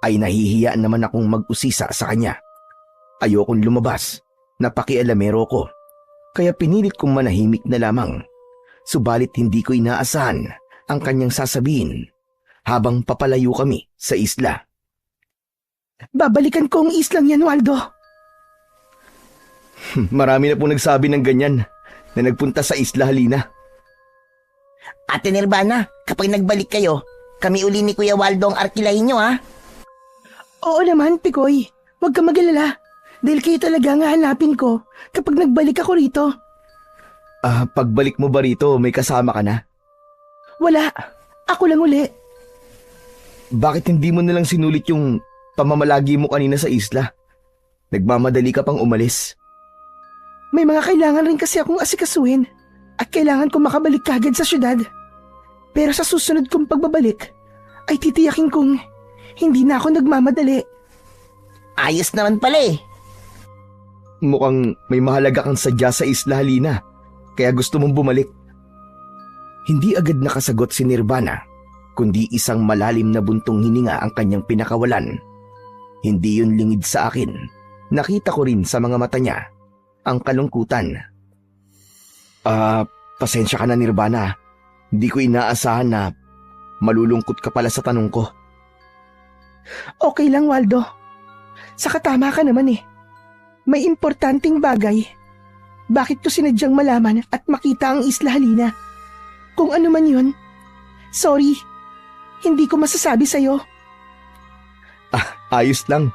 ay nahihiya naman akong mag-usisa sa kanya. Ayokong lumabas, napakialamero ko, kaya pinilit kong manahimik na lamang. Subalit hindi ko inaasahan ang kanyang sasabihin habang papalayo kami sa isla. Babalikan ko ang islang yan, Waldo. Marami na pong nagsabi ng ganyan na nagpunta sa Isla Halina. Ate Nirvana, kapag nagbalik kayo, kami uli ni Kuya Waldo ang arkilahin nyo, ha? Oo naman, Pikoy. Huwag ka mag-alala. Dahil kayo talaga nga hanapin ko kapag nagbalik ako rito. Pagbalik mo ba rito, may kasama ka na? Wala. Ako lang uli. bakit hindi mo nalang sinulit yung pamamalagi mo kanina sa isla? Nagmamadali ka pang umalis. May mga kailangan rin kasi akong asikasuhin at kailangan ko makabalik kagad sa syudad. Pero sa susunod kong pagbabalik, ay titiyakin kong hindi na ako nagmamadali. Ayos naman pala eh. Mukhang may mahalaga kang sadya sa isla, Halina. Kaya gusto mong bumalik. Hindi agad nakasagot si Nirvana, kundi isang malalim na buntong hininga ang kanyang pinakawalan. Hindi yun lingid sa akin. Nakita ko rin sa mga mata niya ang kalungkutan. Pasensya ka na, Nirvana. Hindi ko inaasahan na malulungkot ka pala sa tanong ko. Okay lang, Waldo. Saka tama ka naman eh. May importanteng bagay. Bakit ko sinadyang malaman at makita ang Isla Halina? Kung ano man yun, sorry, hindi ko masasabi sa'yo. Ayos lang.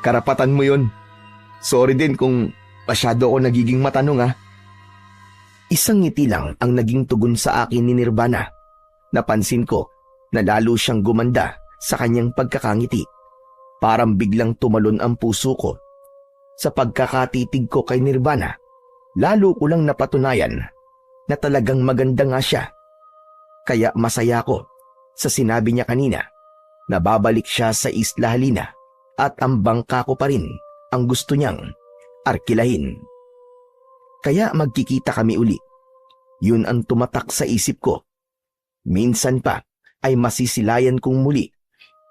Karapatan mo yun. Sorry din kung masyado ako nagiging matanong. Isang ngiti lang ang naging tugon sa akin ni Nirvana. Napansin ko na lalo siyang gumanda sa kanyang pagkakangiti. Parang biglang tumalon ang puso ko. Sa pagkakatitig ko kay Nirvana, lalo ko lang napatunayan na talagang maganda nga siya. Kaya masaya ko sa sinabi niya kanina na babalik siya sa Isla Halina at ang bangka ko pa rin ang gusto niyang arkilahin. Kaya magkikita kami uli. Yun ang tumatak sa isip ko. Minsan pa ay masisilayan kong muli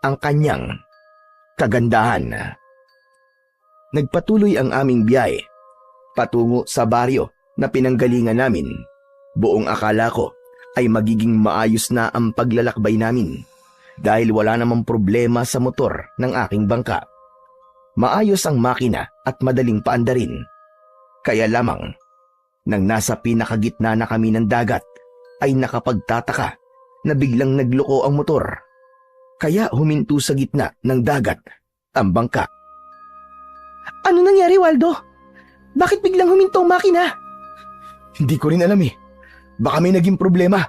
ang kanyang kagandahan. Nagpatuloy ang aming biyahe patungo sa baryo na pinanggalingan namin. Buong akala ko ay magiging maayos na ang paglalakbay namin dahil wala namang problema sa motor ng aking bangka. Maayos ang makina at madaling paandarin. Kaya lamang, nang nasa pinakagitna na kami ng dagat, ay nakapagtataka na biglang nagloko ang motor. Kaya huminto sa gitna ng dagat ang bangka. Ano nangyari, Waldo? Bakit biglang huminto ang makina? Hindi ko rin alam eh. Baka may naging problema.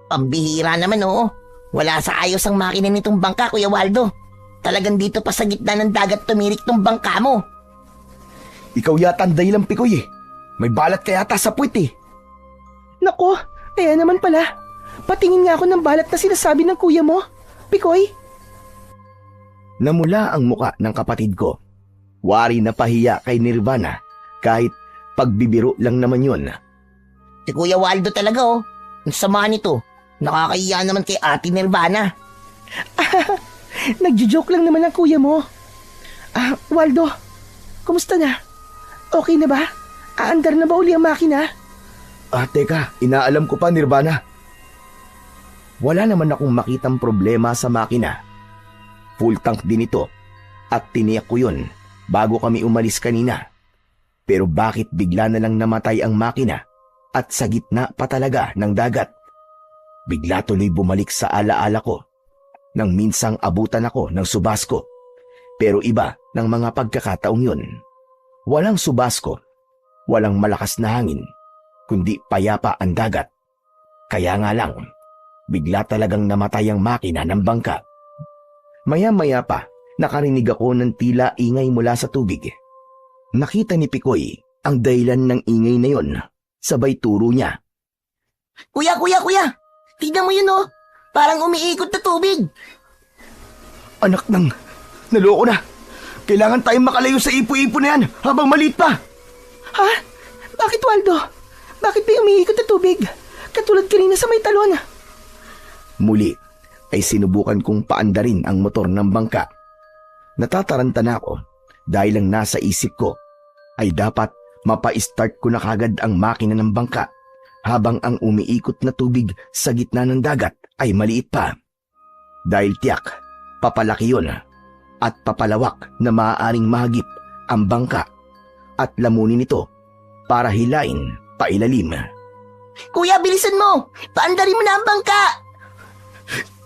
Pambihira naman oo. Wala sa ayos ang makina nitong bangka, Kuya Waldo. Talagang dito pa sa gitna ng dagat tumirik tong bangka mo. Ikaw yata ang dahilang, Pikoy eh. May balat ka yata sa puwit eh. Nako, kaya naman pala. Patingin nga ako ng balat na sinasabi ng kuya mo, Pikoy. Namula ang muka ng kapatid ko. Wari na pahiya kay Nirvana kahit pagbibiro lang naman yun. Si Kuya Waldo talaga oh. Ang sama nito. Nakakahiya naman kay Ate Nirvana. Nagjo-joke lang naman ang kuya mo. Waldo, kumusta na? Okay na ba? Aandar na ba uli ang makina? Teka, inaalam ko pa, Nirvana. Wala naman akong makitang problema sa makina. Full tank din ito at tiniyak ko yun bago kami umalis kanina. Pero bakit bigla na lang namatay ang makina at sa gitna pa talaga ng dagat? Bigla tuloy bumalik sa alaala ko nang minsang abutan ako ng subasko. Pero iba ng mga pagkakataong yun. Walang subasko, walang malakas na hangin, kundi payapa ang dagat. Kaya nga lang, bigla talagang namatay ang makina ng bangka. Maya-maya pa, nakarinig ako ng tila ingay mula sa tubig. Nakita ni Pikoy ang dahilan ng ingay na yon. Sabay turo niya. Kuya! Tignan mo yun oh. Parang umiikot na tubig. Anak ng, naloko na. Kailangan tayong makalayo sa ipo-ipo na yan habang maliit pa. Ha? Bakit, Waldo? Bakit may umiikot na tubig? Katulad kanina sa may talon. Muli ay sinubukan kong paandarin ang motor ng bangka. Natataranta na ako dahil ang nasa isip ko ay dapat mapa-start ko na kagad ang makina ng bangka habang ang umiikot na tubig sa gitna ng dagat ay maliit pa. Dahil tiyak, papalaki yun at papalawak na maaaring mahagip ang bangka at lamunin ito para hilain pailalim. Kuya, bilisan mo! Paandarin mo na ang bangka!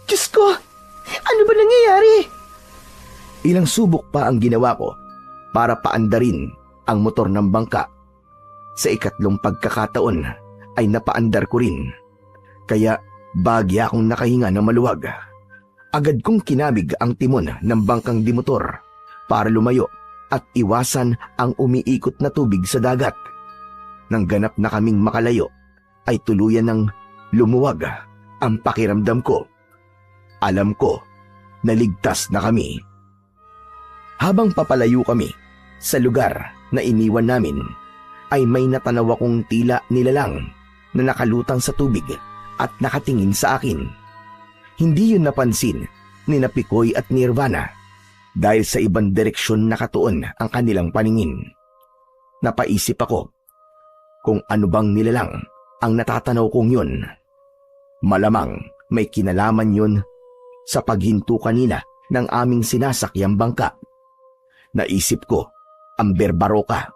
Diyos ko! Ano ba nangyayari? Ilang subok pa ang ginawa ko para paandarin ang motor ng bangka. Sa ikatlong pagkakataon ay napaandar ko rin. Kaya bagya akong nakahinga na maluwag. Agad kong kinabig ang timon ng bangkang dimotor para lumayo at iwasan ang umiikot na tubig sa dagat. Nang ganap na kaming makalayo, ay tuluyan ng lumuwag ang pakiramdam ko. Alam ko na ligtas na kami. Habang papalayo kami sa lugar na iniwan namin, ay may natanaw akong tila nilalang na nakalutang sa tubig at nakatingin sa akin. Hindi yun napansin ni Pikoy at Nirvana dahil sa ibang direksyon nakatuon ang kanilang paningin. Napaisip ako kung ano bang nilalang ang natatanaw kong yun. Malamang may kinalaman yun sa paghinto kanina ng aming sinasakyang bangka. Naisip ko ang berbaroka,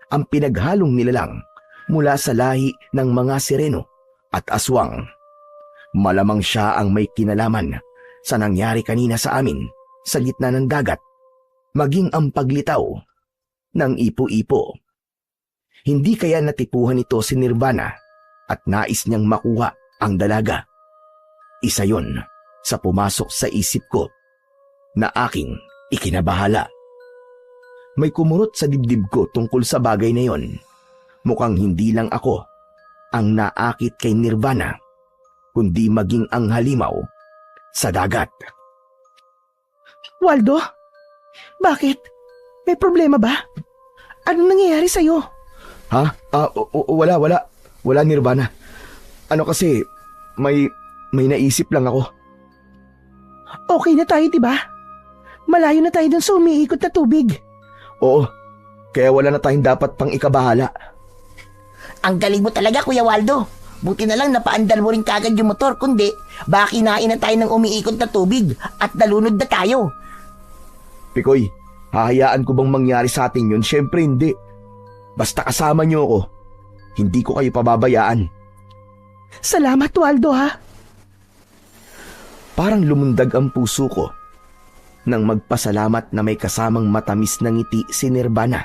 ang pinaghalong nilalang mula sa lahi ng mga sireno at aswang. Malamang siya ang may kinalaman sa nangyari kanina sa amin sa gitna ng dagat, maging ang paglitaw ng ipo-ipo. Hindi kaya natipuhan ito si Nirvana at nais niyang makuha ang dalaga. Isa yon sa pumasok sa isip ko na aking ikinabahala. May kumurot sa dibdib ko tungkol sa bagay na yon. Mukhang hindi lang ako ang naakit kay Nirvana, kundi maging ang halimaw sa dagat. Waldo? Bakit? May problema ba? Anong nangyayari sa'yo? Ha? Wala. Wala, Nirvana. Ano kasi, may naisip lang ako. Okay na tayo, diba? Malayo na tayo dun sa umiikot na tubig. Oo, kaya wala na tayong dapat pang ikabahala. Ang galing mo talaga, Kuya Waldo. Buti na lang napaandar mo rin kagad yung motor, kundi baka kinain na tayo ng umiikot na tubig at nalunod na tayo. Pikoy, hahayaan ko bang mangyari sa atin yun? Siyempre hindi. Basta kasama niyo ako, hindi ko kayo pababayaan. Salamat, Waldo, ha? Parang lumundag ang puso ko nang magpasalamat na may kasamang matamis na ngiti si Nirvana.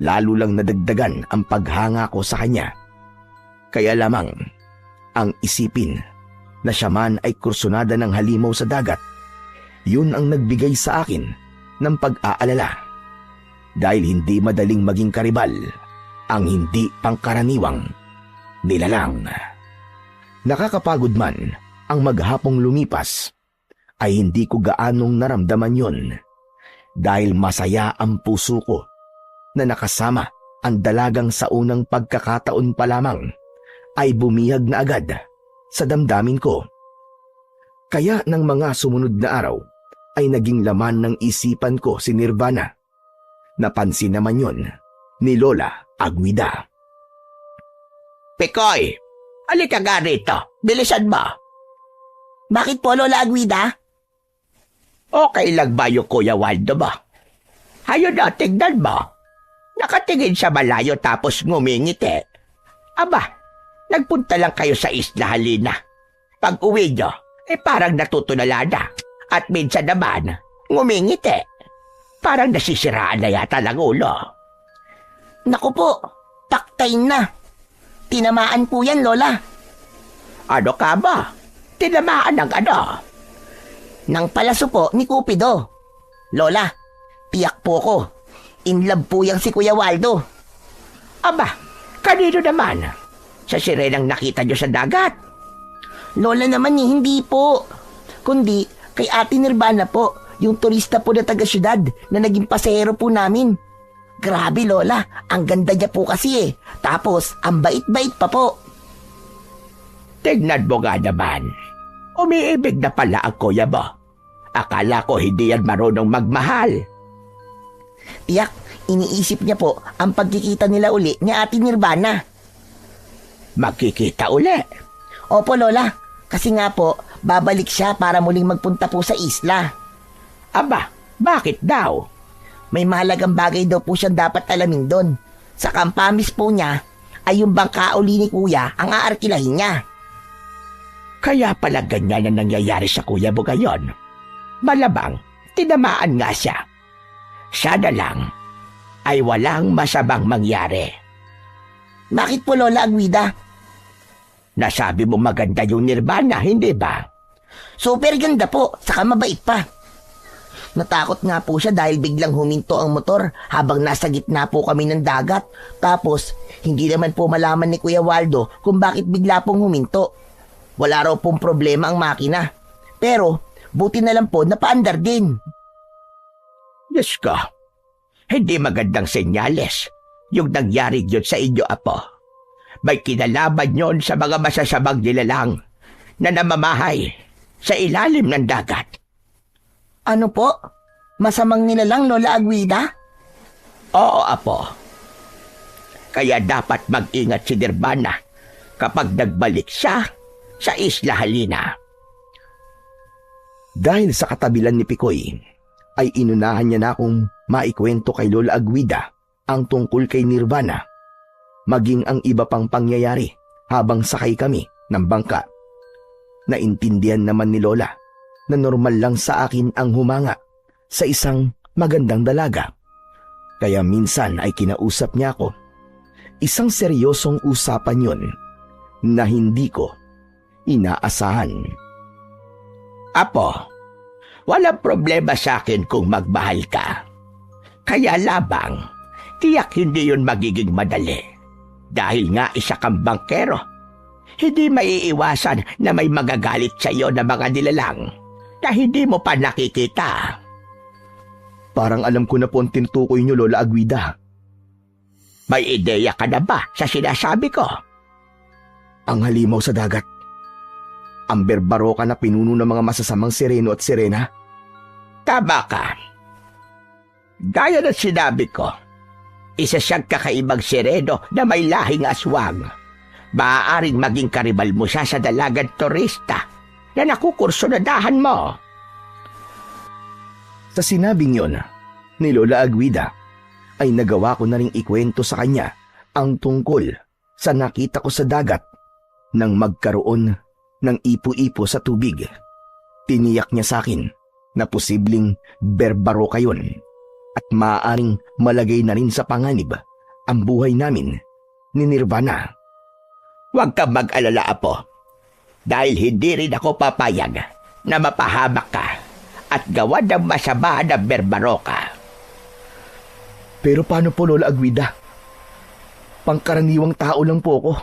Lalo lang nadagdagan ang paghanga ko sa kanya. Kaya lamang ang isipin na siya man ay kursunada ng halimaw sa dagat, yun ang nagbigay sa akin ng pag-aalala. Dahil hindi madaling maging karibal ang hindi pangkaraniwang nilalang. Nakakapagod man ang maghapong lumipas, ay hindi ko gaanong naramdaman yun dahil masaya ang puso ko na nakasama ang dalagang sa unang pagkakataon pa lamang ay bumihag na agad sa damdamin ko. Kaya ng mga sumunod na araw ay naging laman ng isipan ko si Nirvana. Napansin naman yun ni Lola Aguida. Pikoy, halika nga rito. Bilisan mo. Bakit po, Lola Aguida? Okay lang ba yung Kuya Waldo mo? Hayo na, tignan mo. Nakatingin sa malayo tapos ngumingiti. Aba, nagpunta lang kayo sa isla halina. Pag uwi nyo, parang natutulala na. At minsan naman, ngumingiti. Parang nasisiraan na yata lang ulo. Naku po, paktayin na. Tinamaan po yan, Lola. Ano ka ba? Tinamaan ng ano? Nang palaso po ni Cupido. Lola, tiyak po ko. In love po yang si Kuya Waldo. Aba, kanino naman? Sa sirenang nakita nyo sa dagat? Lola naman hindi po. Kundi kay Ate Nirvana po, yung turista po na taga-syudad na naging pasahero po namin. Grabe, Lola, ang ganda niya po kasi eh. Tapos, ang bait-bait pa po. Tignan mo nga naman. Umiibig na pala ang kuya mo. Akala ko hindi yan marunong magmahal. Tiyak, iniisip niya po ang pagkikita nila uli ni Ate Nirvana. Magkikita uli? Opo, Lola. Kasi nga po, babalik siya para muling magpunta po sa isla. Aba, bakit daw? May mahalagang bagay daw po siyang dapat alamin doon. Sa kampamis po niya, ay yung bangka uli ni Kuya ang aarkilahin niya. Kaya pala ganyan ang nangyayari sa kuya mo ngayon. Malabang, tinamaan nga siya. Sana lang ay walang masamang mangyari. Bakit po, Lola Aguida? Nasabi mo maganda yung Nirvana, hindi ba? Super ganda po, saka mabait pa. Natakot nga po siya dahil biglang huminto ang motor habang nasa gitna po kami ng dagat. Tapos, hindi naman po malaman ni Kuya Waldo kung bakit bigla pong huminto. Wala raw pong problema ang makina. Pero, buti na lang po napaandar din. Diyos ko, hindi magandang senyales yung nangyari yun sa inyo, Apo. May kinalaman yon sa mga masasamang nilalang na namamahay sa ilalim ng dagat. Ano po? Masamang nilalang, Lola Aguida? Oo, Apo. Kaya dapat mag-ingat si Nirvana kapag nagbalik siya sa Isla Halina. Dahil sa katabilan ni Picoy, ay inunahan niya na akong maikwento kay Lola Aguida ang tungkol kay Nirvana, maging ang iba pang pangyayari habang sakay kami ng bangka. Naintindihan naman ni Lola na normal lang sa akin ang humanga sa isang magandang dalaga. Kaya minsan ay kinausap niya ako. Isang seryosong usapan yon na hindi ko inaasahan. Apo, walang problema sa akin kung magmahal ka. Kaya labang, tiyak hindi yun magiging madali. Dahil nga isa kang bangkero, hindi maiiwasan na may magagalit sa iyo na mga nilalang na hindi mo pa nakikita. Parang alam ko na po ang tinutukoy niyo, Lola Aguida. May ideya ka na ba sa sinasabi ko? Ang halimaw sa dagat. Ang berbaroka na pinuno ng mga masasamang sireno at sirena. Tama ka. Gaya ng sinabi ko, isa siyang kakaibang sireno na may lahing aswang. Maaaring maging karibal mo siya sa dalagang turista na nakukursunadahan mo. Sa sinabing yon ni Lola Aguida, ay nagawa ko na ring ikwento sa kanya ang tungkol sa nakita ko sa dagat nang magkaroon ng ipo-ipo sa tubig. Tiniyak niya sa akin na posibleng berbaroka yun at maaaring malagay na rin sa panganib ang buhay namin ni Nirvana. Huwag kang mag-alala, Apo, dahil hindi rin ako papayag na mapahamak ka at gawa ng masama na berbaroka. Pero paano po, Lola Aguida? Pangkaraniwang tao lang po ako.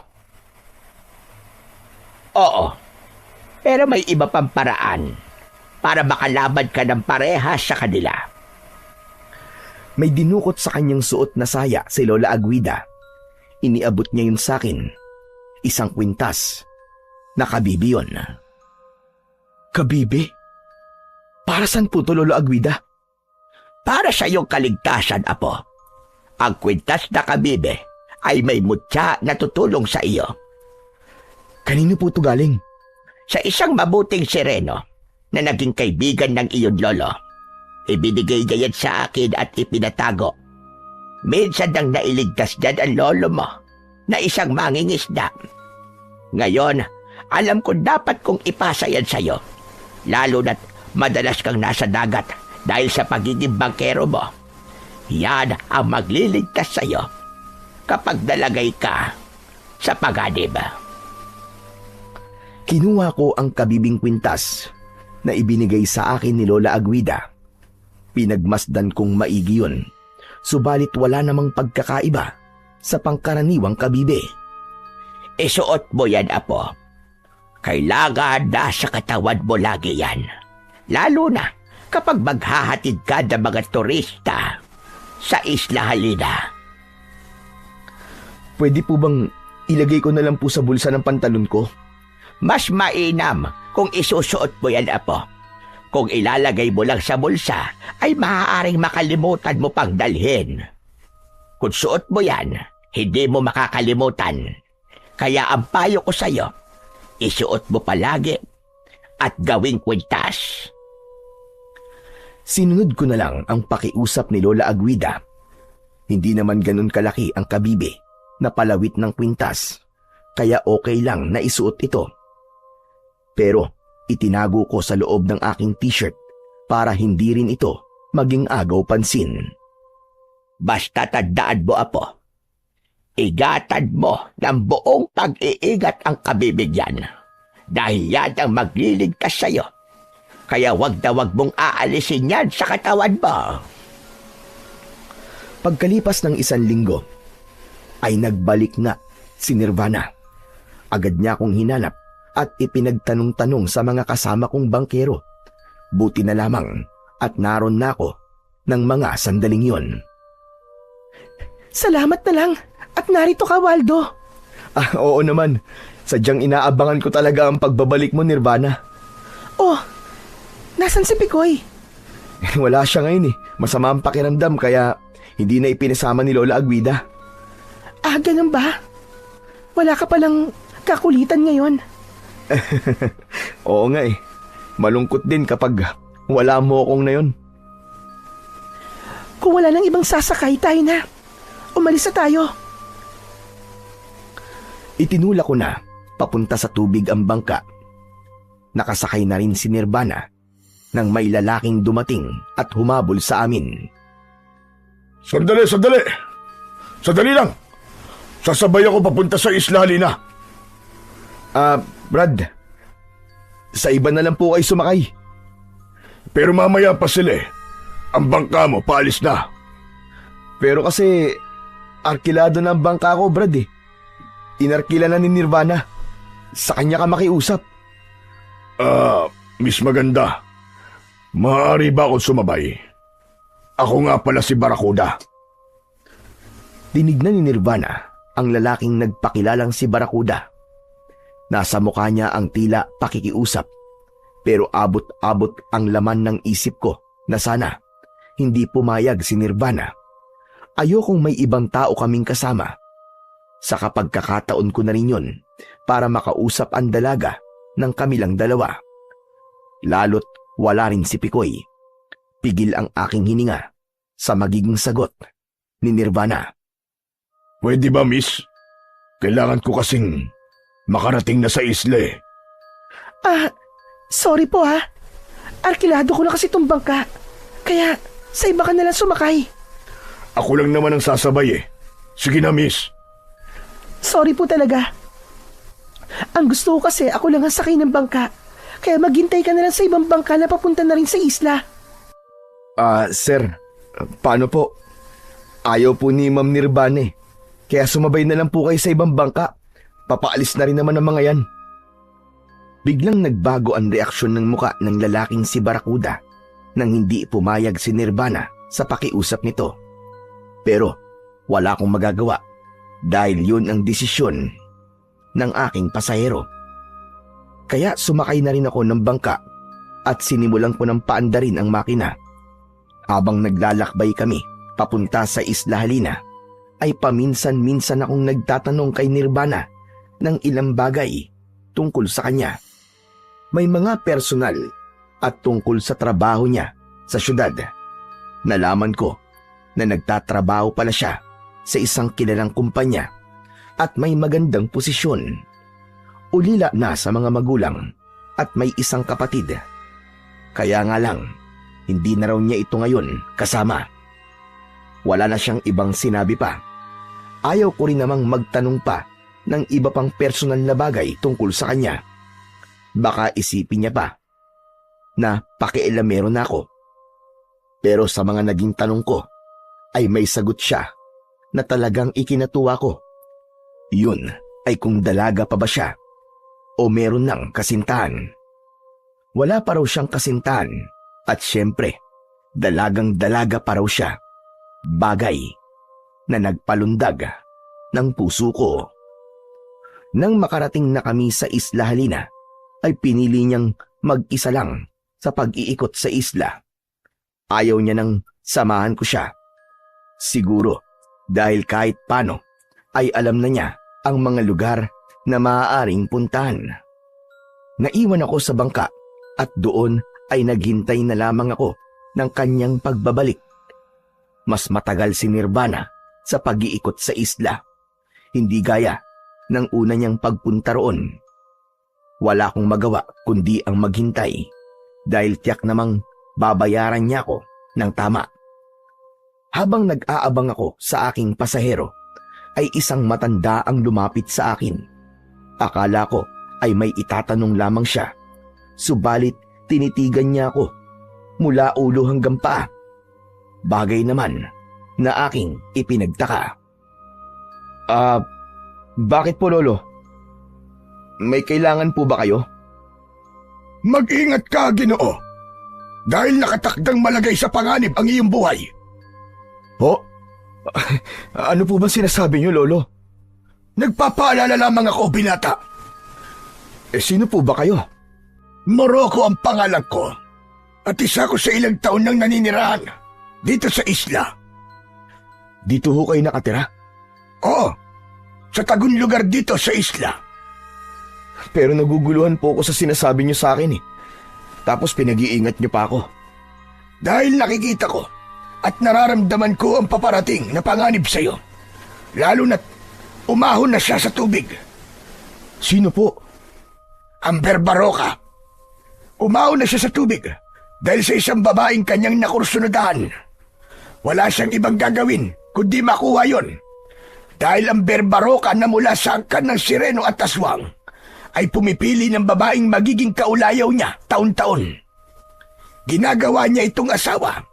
Oo, pero may iba pang paraan para makalaban ka ng parehas sa kanila. May dinukot sa kanyang suot na saya si Lola Aguida. Iniabot niya yun sa akin. Isang kwintas na kabibi yun. Kabibi? Para saan po to, Lola Aguida? Para sa iyong kaligtasan, Apo. Ang kwintas na kabibe ay may mutya na tutulong sa iyo. Kanino po ito galing? Sa isang mabuting sireno na naging kaibigan ng iyong lolo. Ibinigay niya yan sa akin at ipinatago. Minsan nang nailigtas dyan ang lolo mo na isang mangingisda. Ngayon, alam ko dapat kong ipasa yan sa iyo. Lalo na't madalas kang nasa dagat dahil sa pagiging bangkero mo. Yan ang magliligtas sa iyo kapag nalagay ka sa paganib. Kinuha ko ang kabibing kwintas na ibinigay sa akin ni Lola Aguida. Pinagmasdan kong maigi yun, subalit wala namang pagkakaiba sa pangkaraniwang kabibe. Isuot mo yan, Apo. Kailangan nasa katawan mo lagi yan. Lalo na kapag maghahatid ka ng mga turista sa Isla Halina. Pwede po bang ilagay ko na lang po sa bulsa ng pantalon ko? Mas mainam kung isusuot mo yan, Apo. Kung ilalagay mo lang sa bulsa, ay maaaring makalimutan mo pang dalhin. Kung suot mo yan, hindi mo makakalimutan. Kaya ang payo ko sa'yo, isuot mo palagi at gawing kwintas. Sinunod ko na lang ang pakiusap ni Lola Aguida. Hindi naman ganun kalaki ang kabibe na palawit ng kwintas, kaya okay lang na isuot ito. Pero itinago ko sa loob ng aking t-shirt para hindi rin ito maging agaw pansin. Basta tandaan mo, Apo, igatan mo ng buong pag-iingat ang kabibigyan. Dahil yan ang magliligtas sa'yo. Kaya wag na wag mong aalisin yan sa katawan mo. Pagkalipas ng 1 linggo, ay nagbalik nga si Nirvana. Agad niya akong hinanap at ipinagtanong-tanong sa mga kasama kong bangkero. Buti na lamang at naroon na ako ng mga sandaling yon. Salamat na lang at narito ka, Waldo. Oo naman. Sadyang inaabangan ko talaga ang pagbabalik mo, Nirvana. Oh, nasan si Picoy? Wala siya ngayon eh. Masama ang pakiramdam kaya hindi na ipinasama ni Lola Agwida. Ah, ganun ba? Wala ka palang kakulitan ngayon. Oo nga eh. Malungkot din kapag wala mo akong na yun. Kung wala nang ibang sasakay, tayo na. Umalis na tayo. Itinula ko na papunta sa tubig ang bangka. Nakasakay na rin si Nirvana nang may lalaking dumating at humabol sa amin. Sandali! Sandali lang! Sasabay ako papunta sa Isla Halina. Brad, sa iba na lang po kayo sumakay. Pero mamaya pa sila eh. Ang bangka mo, paalis na. Pero kasi, arkilado na ang bangka ko, Brad eh. Inarkila na ni Nirvana. Sa kanya ka makiusap. Miss Maganda, maaari ba akong sumabay? Ako nga pala si Barracuda. Tinignan ni Nirvana ang lalaking nagpakilalang si Barracuda. Nasa mukha niya ang tila pakikiusap, pero abot-abot ang laman ng isip ko na sana hindi pumayag si Nirvana. Ayokong may ibang tao kaming kasama. Sa kapagkakataon ko na rin yun para makausap ang dalaga ng kamilang dalawa. Lalo't wala rin si Picoy. Pigil ang aking hininga sa magiging sagot ni Nirvana. Pwede ba, miss? Kailangan ko kasing makarating na sa isla eh. Sorry po ha. Arkilado ko na kasi itong bangka. Kaya sa iba ka na lang sumakay. Ako lang naman ang sasabay eh. Sige na, miss. Sorry po talaga. Ang gusto ko kasi ako lang ang sakay ng bangka. Kaya maghintay ka na lang sa ibang bangka na papunta na rin sa isla. Sir, paano po? Ayaw po ni Ma'am Nirvana eh. Kaya sumabay na lang po kayo sa ibang bangka. Papaalis na rin naman ang mga yan. Biglang nagbago ang reaksyon ng muka ng lalaking si Barracuda nang hindi pumayag si Nirvana sa pakiusap nito. Pero wala akong magagawa dahil yun ang desisyon ng aking pasahero. Kaya sumakay na rin ako ng bangka at sinimulan ko ng paandarin ang makina. Habang naglalakbay kami papunta sa Isla Halina, ay paminsan-minsan akong nagtatanong kay Nirvana ng ilang bagay tungkol sa kanya. May mga personal at tungkol sa trabaho niya sa syudad. Nalaman ko na nagtatrabaho pala siya sa isang kilalang kumpanya at may magandang posisyon. Ulila na sa mga magulang at may isang kapatid. Kaya nga lang, hindi na raw niya ito ngayon kasama. Wala na siyang ibang sinabi pa. Ayaw ko rin namang magtanong pa ng iba pang personal na bagay tungkol sa kanya. Baka isipin niya pa na pakialamero na ako. Pero sa mga naging tanong ko, ay may sagot siya na talagang ikinatuwa ko. Yun ay kung dalaga pa ba siya o meron ng kasintahan. Wala pa raw siyang kasintahan at syempre, dalagang-dalaga pa raw siya. Bagay na nagpalundag ng puso ko. Nang makarating na kami sa Isla Halina, ay pinili niyang mag-isa lang sa pag-iikot sa isla. Ayaw niya nang samahan ko siya. Siguro dahil kahit paano ay alam na niya ang mga lugar na maaaring puntahan. Naiwan ako sa bangka at doon ay naghintay na lamang ako ng kanyang pagbabalik. Mas matagal si Nirvana sa pag-iikot sa isla. Hindi gaya ng una niyang pagpunta roon. Wala akong magawa kundi ang maghintay dahil tiyak namang babayaran niya ako ng tama. Habang nag-aabang ako sa aking pasahero, ay isang matanda ang lumapit sa akin. Akala ko ay may itatanong lamang siya. Subalit tinitigan niya ako mula ulo hanggang paa. Bagay naman na aking ipinagtaka. Bakit po lolo? May kailangan po ba kayo? Mag-ingat ka, Ginoo. Dahil nakatakdang malagay sa panganib ang iyong buhay. Ho? Ano po ba sinasabi niyo, lolo? Nagpapaalala lamang ako, binata. Sino po ba kayo? Morocco ang pangalan ko. At isa ko sa ilang taon nang naninirahan dito sa isla. Dito ho kayo nakatira? Oo, sa tagun lugar dito sa isla. Pero naguguluhan po ako sa sinasabi niyo sa akin eh. Tapos pinag-iingat niyo pa ako. Dahil nakikita ko at nararamdaman ko ang paparating na panganib sa iyo. Lalo na't umahon na siya sa tubig. Sino po? Ang Berbaroka. Umahon na siya sa tubig dahil sa isang babaeng kanyang nakursunadahan. Wala siyang ibang gagawin kundi makuha yon. Dahil ang Berbaroka na mula sa angkan ng sireno at aswang ay pumipili ng babaeng magiging kaulayaw niya taon-taon. Ginagawa niya itong asawa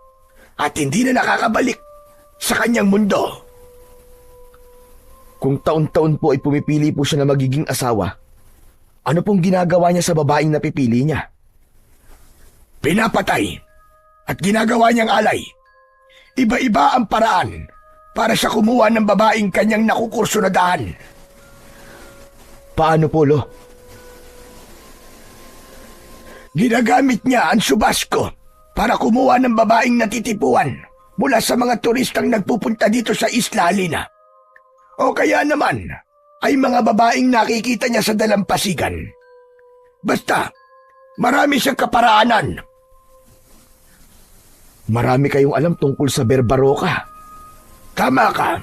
at hindi na nakakabalik sa kanyang mundo. Kung taon-taon po ay pumipili po siya na magiging asawa, ano pong ginagawa niya sa babaeng napipili niya? Pinapatay at ginagawa niyang alay. Iba-iba ang paraan para sa kumuha ng babaeng kanyang nakukursunadahan. Paano po, lo? Ginagamit niya ang subasko para kumuha ng babaeng natitipuan mula sa mga turistang nagpupunta dito sa Isla Halina. O kaya naman ay mga babaeng nakikita niya sa dalampasigan. Basta, marami siyang kaparaanan. Marami kayong alam tungkol sa Berbaroka. Tama ka.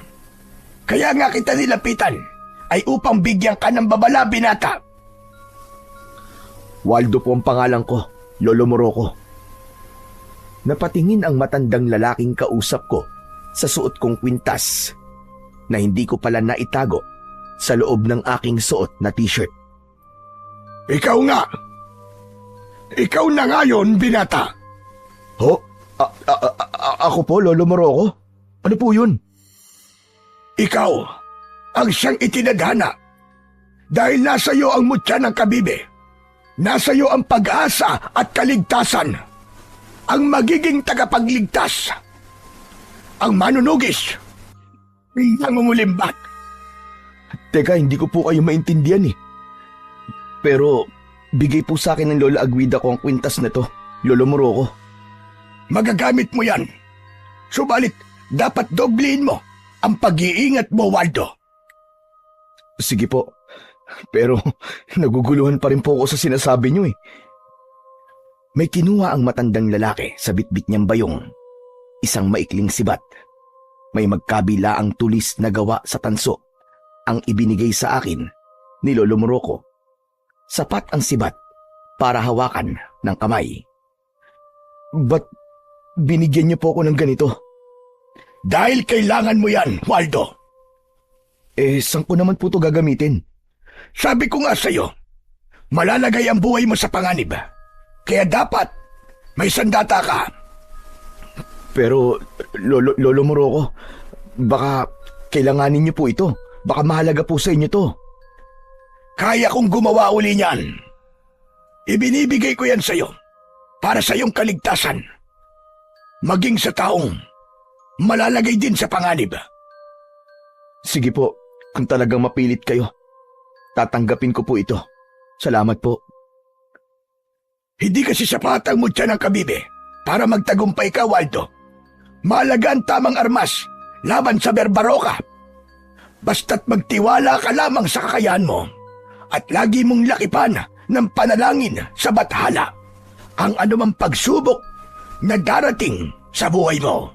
Kaya nga kita nilapitan ay upang bigyan ka ng babala, binata. Waldo po ang pangalan ko, Lolo Morocco. Napatingin ang matandang lalaking kausap ko sa suot kong kwintas na hindi ko pala naitago sa loob ng aking suot na t-shirt. Ikaw nga. Ikaw na ngayon, binata. Ho? Ako po, Lolo Morocco? Ano po yun? Ikaw ang siyang itinadhana dahil nasa iyo ang mutya ng kabibe. Nasa iyo ang pag-asa at kaligtasan. Ang magiging tagapagligtas. Ang manunugis. Nangungulimbat. Teka, hindi ko po kayo maintindihan eh. Pero bigay po sa akin ng Lola Aguida ko ang kwintas na to, Lolo Morocco. Magagamit mo yan. Subalit, dapat doblein mo ang pag-iingat mo, Waldo. Sige po. Pero naguguluhan pa rin po ako sa sinasabi niyo eh. May kinuha ang matandang lalaki sa bitbit niyang bayong. Isang maikling sibat. May magkabila ang tulis na gawa sa tanso. Ang ibinigay sa akin ni Lolo Morocco. Sapat ang sibat para hawakan ng kamay. Ba't binigyan niyo po ako ng ganito? Dahil kailangan mo yan, Waldo. Saan ko naman po ito gagamitin? Sabi ko nga sa'yo, malalagay ang buhay mo sa panganib. Kaya dapat may sandata ka. Pero, Lolo Morocco, baka kailanganin niyo po ito. Baka mahalaga po sa inyo to. Kaya kong gumawa uli niyan. Ibinibigay ko yan sa'yo para sa iyong kaligtasan. Maging sa taong malalagay din sa panganib. Sige po, kung talagang mapilit kayo, tatanggapin ko po ito. Salamat po. Hindi kasi sapat ang mutya ng kabibe para magtagumpay ka, Waldo. Mahalaga ang tamang armas laban sa Berbaroka. Basta't magtiwala ka lamang sa kakayahan mo at lagi mong lakipan ng panalangin sa bathala ang anumang pagsubok na darating sa buhay mo.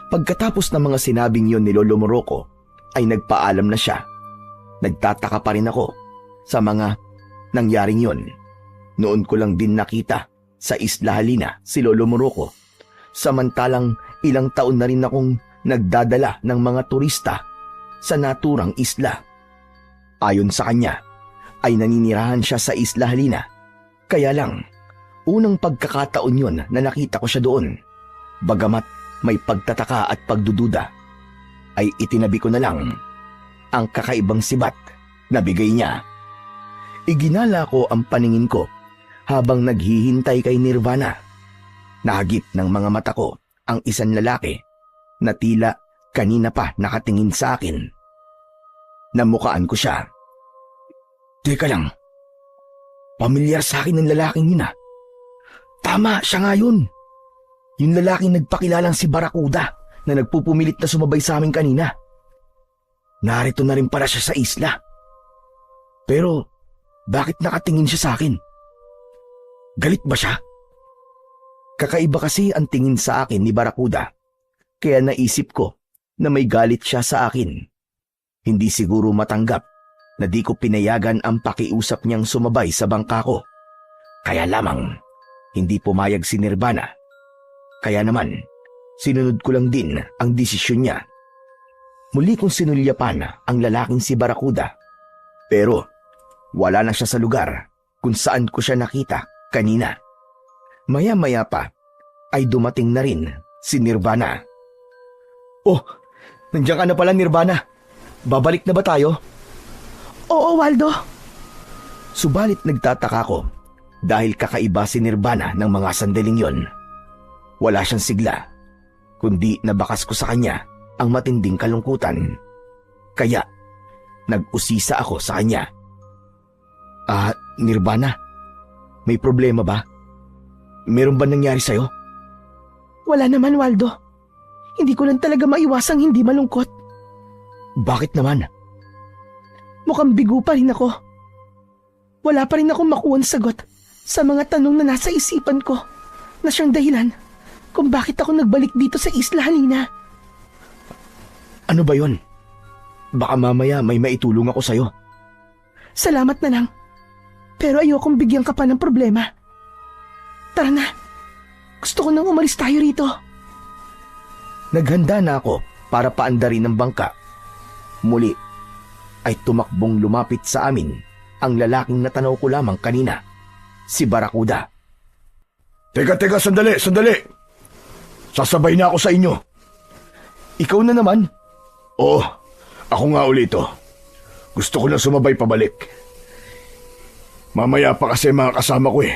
Pagkatapos ng mga sinabing yon ni Lolo Morocco, ay nagpaalam na siya. Nagtataka pa rin ako sa mga nangyaring yon. Noon ko lang din nakita sa Isla Halina si Lolo Morocco. Samantalang ilang taon na rin akong nagdadala ng mga turista sa naturang isla. Ayon sa kanya, ay naninirahan siya sa Isla Halina. Kaya lang, unang pagkakataon yun na nakita ko siya doon. Bagamat may pagtataka at pagdududa, ay itinabi ko na lang ang kakaibang sibat na bigay niya. Iginala ko ang paningin ko habang naghihintay kay Nirvana. Nahagip ng mga mata ko ang isang lalaki na tila kanina pa nakatingin sa akin. Namukaan ko siya. Teka lang, pamilyar sa akin ng lalaking yun ah. Tama, siya nga yun. Yung lalaking nagpakilalang si Barracuda na nagpupumilit na sumabay sa amin kanina. Narito na rin pala siya sa isla. Pero, bakit nakatingin siya sa akin? Galit ba siya? Kakaiba kasi ang tingin sa akin ni Barracuda, kaya naisip ko na may galit siya sa akin. Hindi siguro matanggap na di ko pinayagan ang pakiusap niyang sumabay sa bangka ko. Kaya lamang, hindi pumayag si Nirvana. Kaya naman, sinunod ko lang din ang desisyon niya. Muli kong sinulyapan ang lalaking si Barracuda. Pero, wala na siya sa lugar kung saan ko siya nakita kanina. Maya-maya pa, ay dumating na rin si Nirvana. Oh, nandiyan ka na pala, Nirvana. Babalik na ba tayo? Oo, Waldo. Subalit nagtataka ko dahil kakaiba si Nirvana ng mga sandaling yon. Wala siyang sigla, kundi nabakas ko sa kanya ang matinding kalungkutan. Kaya, nag-usisa ako sa kanya. Nirvana, may problema ba? Meron ba nangyari sa'yo? Wala naman, Waldo. Hindi ko lang talaga maiwasang hindi malungkot. Bakit naman? Mukhang bigo pa rin ako. Wala pa rin akong makuha sagot sa mga tanong na nasa isipan ko na siyang dahilan kung bakit ako nagbalik dito sa Isla Halina. Ano ba yon? Baka mamaya may maitulong ako sa'yo. Salamat na lang. Pero ayokong bigyan ka pa ng problema. Tara na. Gusto ko nang umalis tayo rito. Naghanda na ako para paandarin ng bangka. Muli ay tumakbong lumapit sa amin ang lalaking natanaw ko lamang kanina, si Barracuda. Teka, sandali. Sasabay na ako sa inyo. Ikaw na naman? Oo, ako nga ulit ito. Gusto ko na sumabay pabalik. Mamaya pa kasi mga kasama ko eh.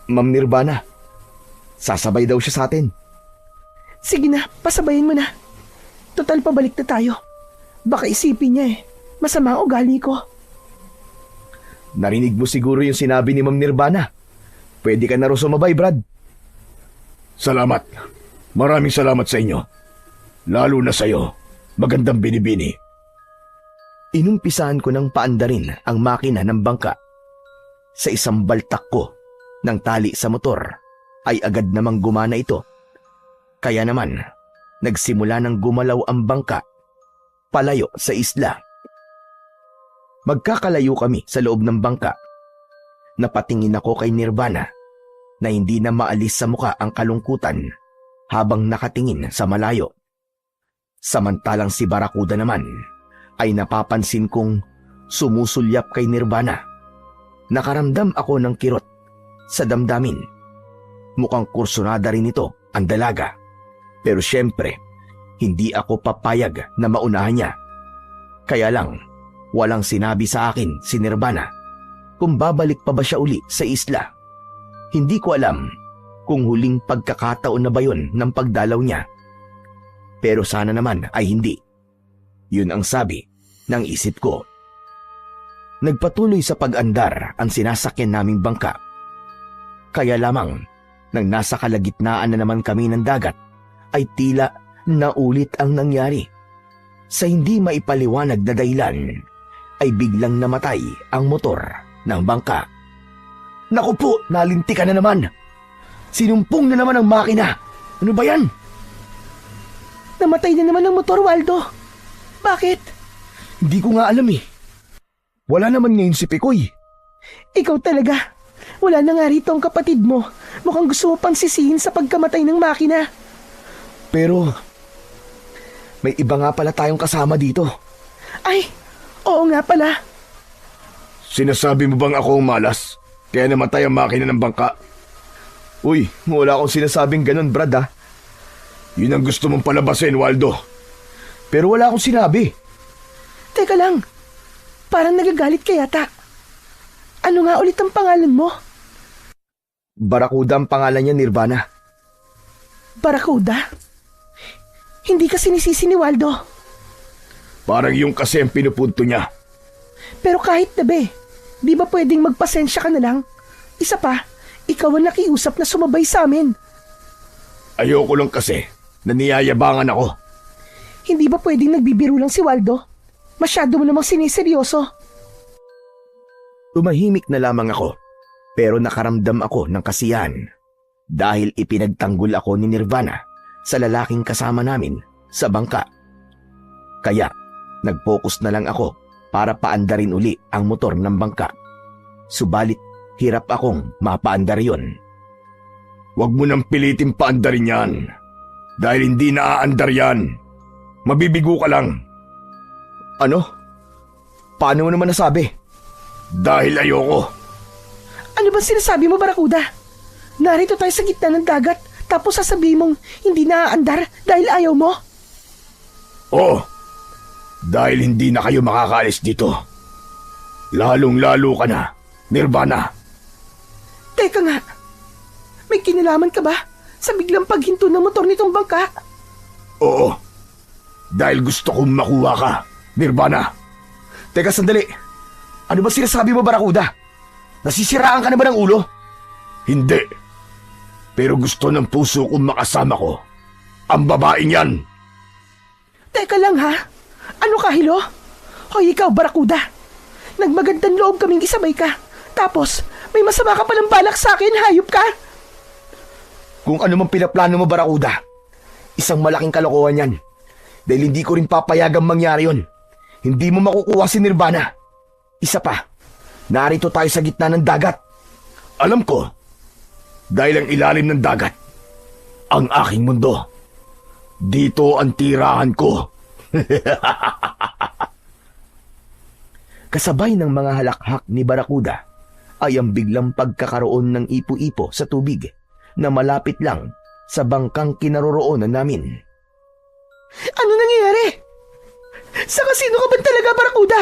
Ma'am Nirvana, sasabay daw siya sa atin. Sige na, pasabayin mo na. Total pabalik na tayo. Baka isipin niya masama ang ugali ko. Narinig mo siguro yung sinabi ni Ma'am Nirvana. Pwede ka na rin sumabay, Brad. Salamat. Maraming salamat sa inyo. Lalo na sa'yo. Magandang binibini. Inumpisahan ko ng paandarin ang makina ng bangka. Sa isang baltak ko ng tali sa motor ay agad namang gumana ito. Kaya naman, nagsimula ng gumalaw ang bangka palayo sa isla. Magkakalayo kami sa loob ng bangka. Napatingin ako kay Nirvana na hindi na maalis sa muka ang kalungkutan habang nakatingin sa malayo. Samantalang si Barracuda naman ay napapansin kong sumusulyap kay Nirvana. Nakaramdam ako ng kirot sa damdamin. Mukhang kursunada rin ito ang dalaga. Pero syempre, hindi ako papayag na maunahan niya. Kaya lang, walang sinabi sa akin si Nirvana kung babalik pa ba siya uli sa isla. Hindi ko alam kung huling pagkakataon na ba yun ng pagdalaw niya. Pero sana naman ay hindi. Yun ang sabi ng isip ko. Nagpatuloy sa pag-andar ang sinasakyan naming bangka. Kaya lamang, nang nasa kalagitnaan na naman kami ng dagat, ay tila naulit ang nangyari. Sa hindi maipaliwanag na dahilan, ay biglang namatay ang motor ng bangka. Naku po, nalinti ka na naman. Sinumpong na naman ang makina. Ano ba yan? Namatay na naman ang motor, Waldo. Bakit? Hindi ko nga alam eh. Wala naman ngayon si Pikoy. Ikaw talaga. Wala na nga rito ang kapatid mo. Mukhang gusto mo pang sisihin sa pagkamatay ng makina. Pero, may iba nga pala tayong kasama dito. Ay, Oo nga pala. Sinasabi mo bang ako ang malas? Kaya namatay ang makina ng bangka? Uy, wala akong sinasabing ganun, Brad ah. Yun ang gusto mong palabasin, Waldo. Pero wala akong sinabi. Teka lang. Parang nagagalit ka yata. Ano nga ulit ang pangalan mo? Barakuda ang pangalan niya, Nirvana. Barakuda? Hindi ka sinisisi ni Waldo. Parang yung kasi ang pinupunto niya. Pero kahit na be, di ba pwedeng magpasensya ka na lang? Isa pa, ikaw ang nakiusap na sumabay sa amin. Ayoko lang kasi na niyayabangan ako. Hindi ba pwedeng nagbibiro lang si Waldo? Masyado mo namang siniseryoso. Tumahimik na lamang ako, pero nakaramdam ako ng kasiyahan dahil ipinagtanggol ako ni Nirvana sa lalaking kasama namin sa bangka. Kaya, nag-focus na lang ako para paandarin uli ang motor ng bangka. Subalit, hirap akong mapaandar yon. Huwag mo nang pilitin paandarin yan. Dahil hindi naaandar yan. Mabibigo ka lang. Ano? Paano mo naman nasabi? Dahil ayoko. Ano ba sinasabi mo, Barakuda? Narito tayo sa gitna ng dagat, tapos sasabihin mong hindi naaandar dahil ayaw mo? Oo. Dahil hindi na kayo makakaalis dito. Lalong-lalo ka na, Nirvana. Teka nga, may kinalaman ka ba sa biglang paghinto ng motor nitong bangka? Oo. Dahil gusto kong makuha ka, Nirvana. Teka, sandali. Ano ba sinasabi mo, Barakuda? Nasisiraan ka na ba ng ulo? Hindi. Pero gusto ng puso kong makasama ko ang babaeng yan. Teka lang ha, ano ka, Hilo? Hoy, ikaw, Barakuda. Nagmagandang loob kaming isabay ka. Tapos, may masama ka palang balak sa akin, hayop ka? Kung ano mang pinaplano mo, Barakuda, isang malaking kalokohan yan. Dahil hindi ko rin papayagang mangyari yon. Hindi mo makukuha si Nirvana. Isa pa, narito tayo sa gitna ng dagat. Alam ko, dahil ang ilalim ng dagat, ang aking mundo. Dito ang tirahan ko. Kasabay ng mga halakhak ni Barakuda ay ang biglang pagkakaroon ng ipo-ipo sa tubig na malapit lang sa bangkang kinaroroonan namin. Ano nangyayari? Saka sino ka ba talaga, Barakuda?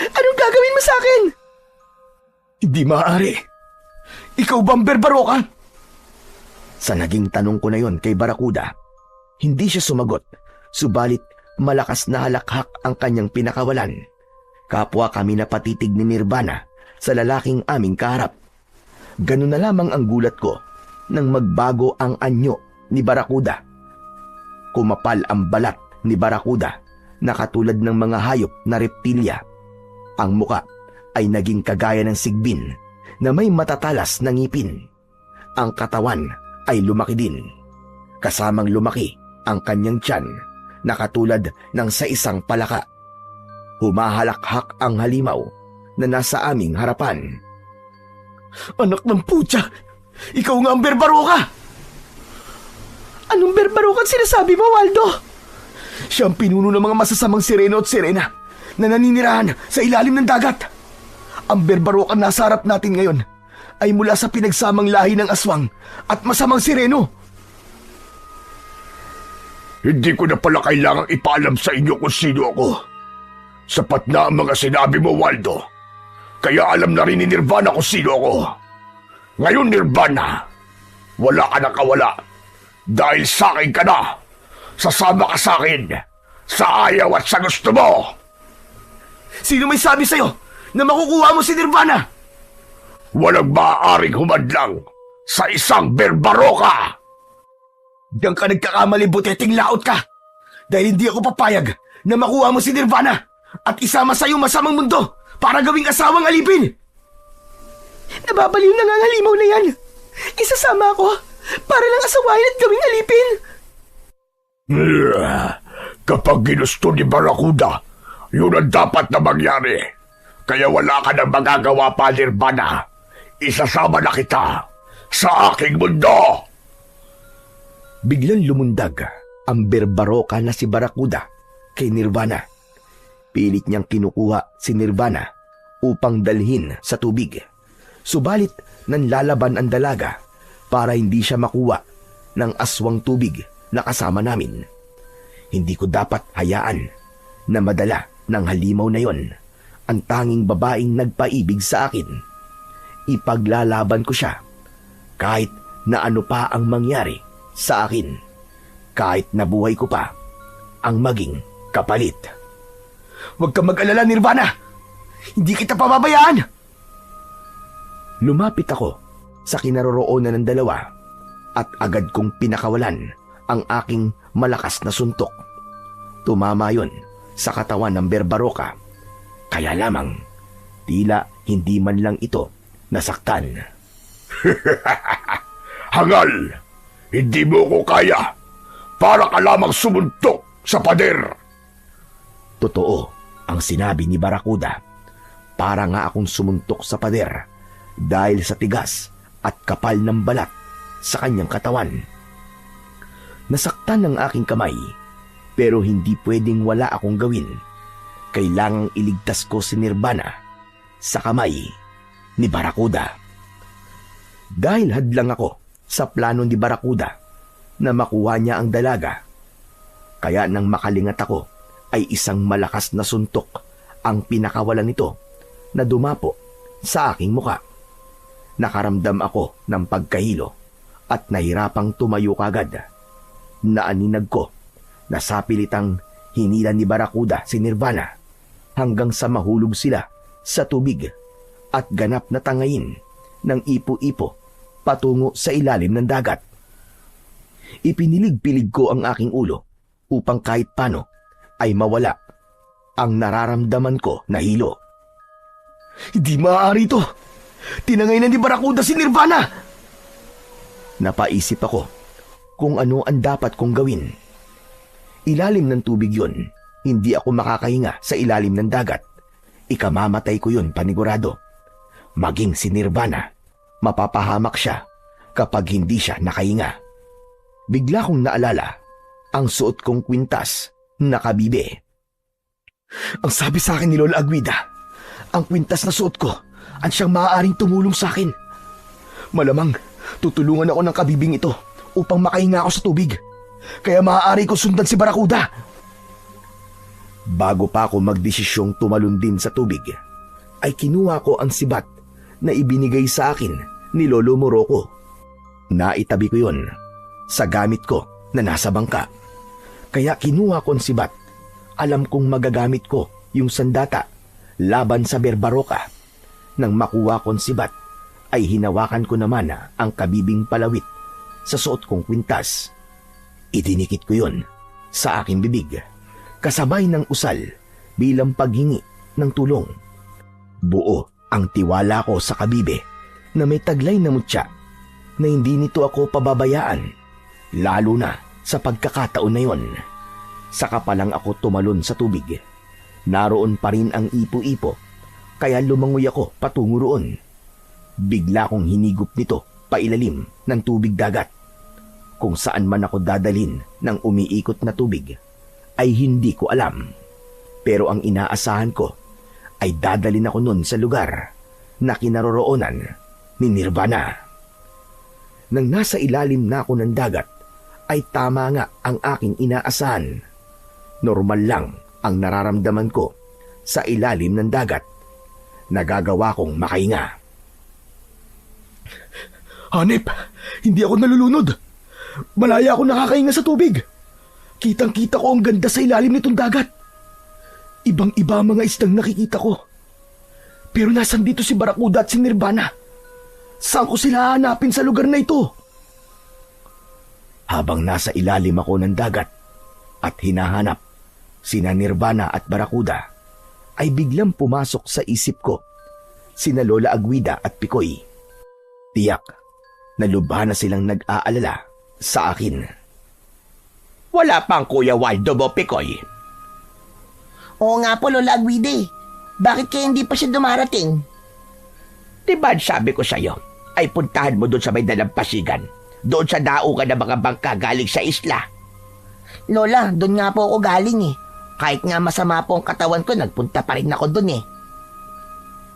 Anong gagawin mo sa akin? Hindi maaari. Ikaw ba ang berbaro ka? Sa naging tanong ko na yon kay Barakuda, hindi siya sumagot, subalit malakas na halakhak ang kanyang pinakawalan. Kapwa kami napatitig ni Nirvana sa lalaking aming kaharap. Ganun na lamang ang gulat ko nang magbago ang anyo ni Barakuda. Kumapal ang balat ni Barakuda na katulad ng mga hayop na reptilya. Ang muka ay naging kagaya ng sigbin na may matatalas na ngipin. Ang katawan ay lumaki din. Kasamang lumaki ang kanyang tiyan na katulad ng sa isang palaka. Humahalakhak ang halimaw na nasa aming harapan. Anak ng putya! Ikaw nga ang berbaro ka! Anong berbaro kang sinasabi mo, Waldo? Siya ang pinuno ng mga masasamang sireno at sirena na naninirahan sa ilalim ng dagat. Ang berbaro kang nasa harap natin ngayon ay mula sa pinagsamang lahi ng aswang at masamang sireno. Hindi ko na pala kailangang ipaalam sa inyo kung sino ako. Sapat na ang mga sinabi mo, Waldo. Kaya alam na rin ni Nirvana kung sino ako. Ngayon, Nirvana, wala ka na kawala. Dahil sa akin ka na. Sasama ka sa akin. Sa ayaw at sa gusto mo. Sino may sabi sa'yo na makukuha mo si Nirvana? Walang maaaring humadlang sa isang berbaroka. Diyan ka nagkakamali, buteting laot ka. Dahil hindi ako papayag na makuha mo si Nirvana at isama sa iyong masamang mundo para gawing asawang alipin. Nababaliw na nga ang halimaw na yan. Isasama ako para lang asawain at gawing alipin. Kapag ginusto ni Barakuda, yun ang dapat na mangyari. Kaya wala ka nang magagawa pa, Nirvana. Isasama na kita sa aking mundo. Biglang lumundag ang berbaroka na si Barakuda kay Nirvana. Pilit niyang kinukuha si Nirvana upang dalhin sa tubig. Subalit nanlalaban ang dalaga para hindi siya makuha ng aswang tubig na kasama namin. Hindi ko dapat hayaan na madala ng halimaw na yon ang tanging babaeng nagpaibig sa akin. Ipaglalaban ko siya kahit na ano pa ang mangyari sa akin. Kahit nabuhay ko pa ang maging kapalit. Huwag kang mag-alala, Nirvana. Hindi kita pababayaan. Lumapit ako sa kinaroroonan ng dalawa at agad kong pinakawalan ang aking malakas na suntok. Tumama yon sa katawan ng Berbaroka. Kaya lamang, tila hindi man lang ito nasaktan. Hangal! Hindi mo ko kaya. Para ka lamang sumuntok sa pader. Totoo ang sinabi ni Barakuda. Para nga akong sumuntok sa pader dahil sa tigas at kapal ng balat sa kanyang katawan. Nasaktan ang aking kamay pero hindi pwedeng wala akong gawin. Kailangang iligtas ko si Nirvana sa kamay ni Barakuda. Dahil hadlang ako sa plano ni Barakuda na makuha niya ang dalaga, kaya nang makalingat ako ay isang malakas na suntok ang pinakawalan nito na dumapo sa aking muka. Nakaramdam ako ng pagkahilo at nahirapang tumayo kagad. Naaninag ko na sa pilitang hinila ni Barakuda si Nirvana hanggang sa mahulog sila sa tubig at ganap na tangayin ng ipo-ipo patungo sa ilalim ng dagat. Ipinilig-pilig ko ang aking ulo upang kahit paano ay mawala ang nararamdaman ko na hilo. Hindi maaari ito. Tinangay na ni Barakuda si Nirvana. Napaisip ako kung ano ang dapat kong gawin. Ilalim ng tubig yun, hindi ako makakahinga sa ilalim ng dagat. Ikamamatay ko yun panigurado. Maging si Nirvana, mapapahamak siya kapag hindi siya nakahinga. Bigla kong naalala ang suot kong kwintas na kabibe. Ang sabi sa akin ni Lola Aguida, ang kwintas na suot ko ang siyang maaaring tumulong sa akin. Malamang tutulungan ako ng kabibing ito upang makahinga ako sa tubig. Kaya maaari ko sundan si Barakuda. Bago pa ako magdesisyong tumalon din sa tubig, ay kinuha ko ang sibat na ibinigay sa akin ni Lolo Morocco. Naitabi ko yon sa gamit ko na nasa bangka. Kaya kinuha ko ang sibat. Alam kong magagamit ko yung sandata laban sa Berbaroka. Nang makuha ko ang sibat, ay hinawakan ko naman ang kabibing palawit sa suot kong kwintas. Itinikit ko yon sa aking bibig, kasabay ng usal bilang paghingi ng tulong. Buo ang tiwala ko sa kabibe na may taglay na mutya na hindi nito ako pababayaan, lalo na sa pagkakataon na yon. Saka pa lang ako tumalon sa tubig. Naroon pa rin ang ipo-ipo, kaya lumangoy ako patungo roon. Bigla kong hinigop nito pailalim ng tubig dagat. Kung saan man ako dadalhin ng umiikot na tubig, ay hindi ko alam. Pero ang inaasahan ko ay dadalhin ako nun sa lugar na kinaroroonan ni Nirvana. Nang nasa ilalim na ako ng dagat, ay tama nga ang aking inaasahan. Normal lang ang nararamdaman ko sa ilalim ng dagat. Nagagawa kong makahinga. Hanep, hindi ako nalulunod. Malaya ako nakakahinga sa tubig. Kitang-kita ko ang ganda sa ilalim nitong dagat. Ibang-iba ang mga isdang nakikita ko. Pero nasan dito si Barakuda at si Nirvana? Saan ko sila hanapin sa lugar na ito? Habang nasa ilalim ako ng dagat at hinahanap sina Nirvana at Barakuda, ay biglang pumasok sa isip ko sina Lola Aguida at Picoy. Tiyak na lubha na silang nag-aalala sa akin. Wala pang Kuya Waldo mo, Picoy. Oo nga po, Lola Aguida. Bakit kaya hindi pa siya dumarating? Diba sabi ko sa'yo, ay puntahan mo doon sa may dalampasigan. Doon sa daungan ng mga bangka galing sa isla. Lola, doon nga po ako galing eh. Kahit nga masama po ang katawan ko, nagpunta pa rin ako dun eh.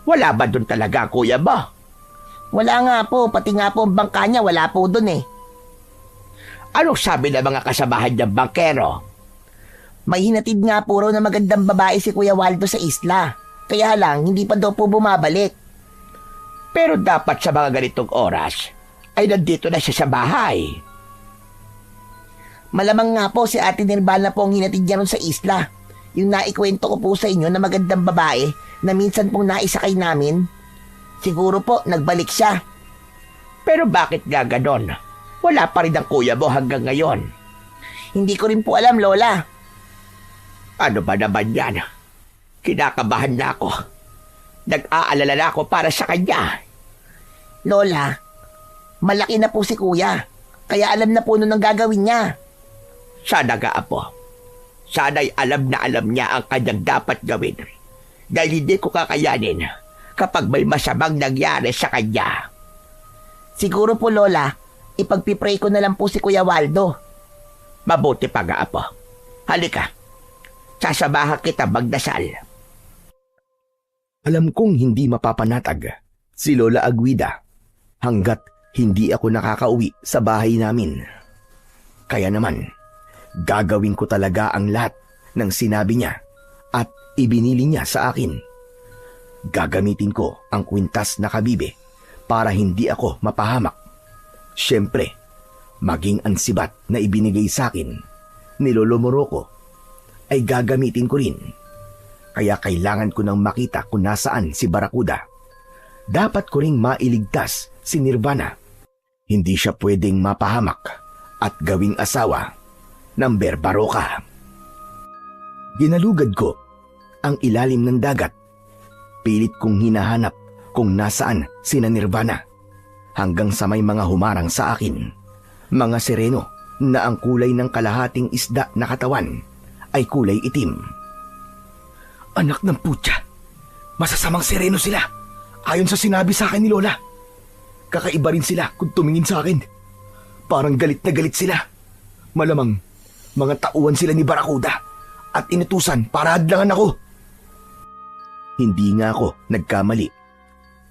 Wala ba doon talaga, kuya ba? Wala nga po, pati nga po ang bangka niya, wala po dun eh. Anong sabi ng mga kasamahan niyang bangkero? May hinatid nga po raw na magandang babae si Kuya Waldo sa isla. Kaya lang, hindi pa daw po bumabalik. Pero dapat sa mga ganitong oras, ay nandito na siya sa bahay. Malamang nga po si Ate Nirvana po ang hinatid niya ron sa isla. Yung naikwento ko po sa inyo na magandang babae na minsan pong naisakay namin. Siguro po, nagbalik siya. Pero bakit nga ganon? Wala pa rin ang kuya mo hanggang ngayon. Hindi ko rin po alam, Lola. Ano ba naman yan? Kinakabahan na ako. Nag-aalala na ako para sa kanya. Lola, malaki na po si Kuya. Kaya alam na po nun ang gagawin niya. Sana nga, apo. Sana'y alam na alam niya ang kanyang dapat gawin. Dahil hindi ko kakayanin kapag may masamang nangyari sa kanya. Siguro po, Lola, ipagpipray ko na lang po si Kuya Waldo. Mabuti pa nga, apo. Halika. Sasamahan kita magdasal. Alam kong hindi mapapanatag si Lola Aguida hanggat hindi ako nakakauwi sa bahay namin. Kaya naman, gagawin ko talaga ang lahat ng sinabi niya at ibinili niya sa akin. Gagamitin ko ang kwintas na kabibe para hindi ako mapahamak. Siyempre, maging ang sibat na ibinigay sa akin ni Lolo Morocco ay gagamitin ko rin. Kaya kailangan ko nang makita kung nasaan si Barracuda. Dapat ko ring mailigtas si Nirvana. Hindi siya pwedeng mapahamak at gawing asawa ng Berbaroka. Ginalugad ko ang ilalim ng dagat. Pilit kong hinahanap kung nasaan sina Nirvana hanggang sa may mga humarang sa akin. Mga sireno na ang kulay ng kalahating isda na katawan ay kulay itim. Anak ng putya, masasamang sireno sila. Ayon sa sinabi sa akin ni Lola. Kakaiba rin sila kung tumingin sa akin. Parang galit na galit sila. Malamang mga tauhan sila ni Barracuda at inutusan para hadlangan ako. Hindi nga ako nagkamali.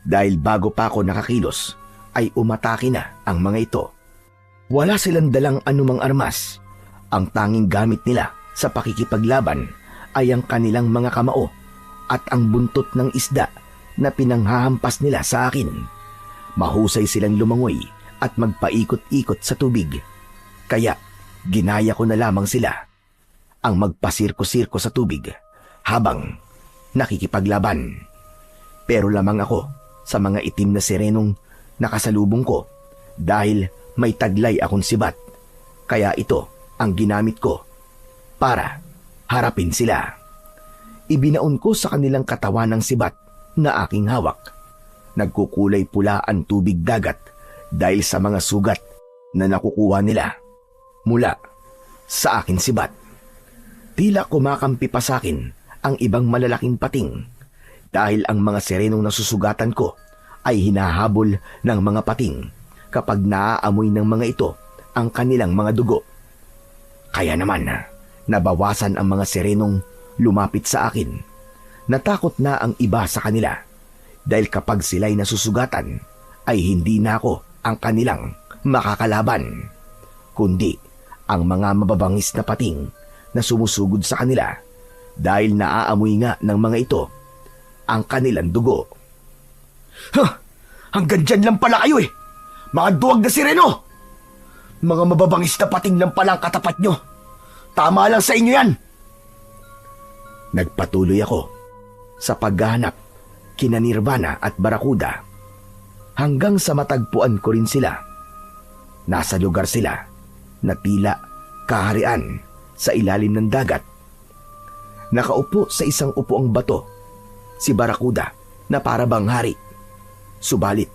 Dahil bago pa ako nakakilos, ay umatake na ang mga ito. Wala silang dalang anumang armas. Ang tanging gamit nila sa pakikipaglaban ay ang kanilang mga kamao at ang buntot ng isda na pinanghahampas nila sa akin. Mahusay silang lumangoy at magpaikot-ikot sa tubig. Kaya ginaya ko na lamang sila ang magpasirko-sirko sa tubig habang nakikipaglaban. Pero lamang ako sa mga itim na sirenong nakasalubong ko dahil may taglay akong sibat. Kaya ito ang ginamit ko para harapin sila. Ibinaon ko sa kanilang katawan ng sibat na aking hawak. Nagkukulay pula ang tubig dagat dahil sa mga sugat na nakukuha nila mula sa akin sibat. Tila kumakampi pa sa akin ang ibang malalaking pating dahil ang mga sirenong nasusugatan ko ay hinahabol ng mga pating kapag naaamoy ng mga ito ang kanilang mga dugo. Kaya naman, nabawasan ang mga sirenong lumapit sa akin. Natakot na ang iba sa kanila dahil kapag sila'y nasusugatan ay hindi na ako ang kanilang makakalaban, kundi ang mga mababangis na pating na sumusugod sa kanila dahil naaamoy nga ng mga ito ang kanilang dugo. Hanggang dyan lang pala kayo eh! Mga duwag na sireno! Mga mababangis na pating lang pala ang katapat nyo. Tama lang sa inyo yan! Nagpatuloy ako sa paghahanap kina Nirvana at Barracuda hanggang sa matagpuan ko rin sila. Nasa lugar sila na tila kaharian sa ilalim ng dagat. Nakaupo sa isang upuang bato si Barracuda na para bang hari. Subalit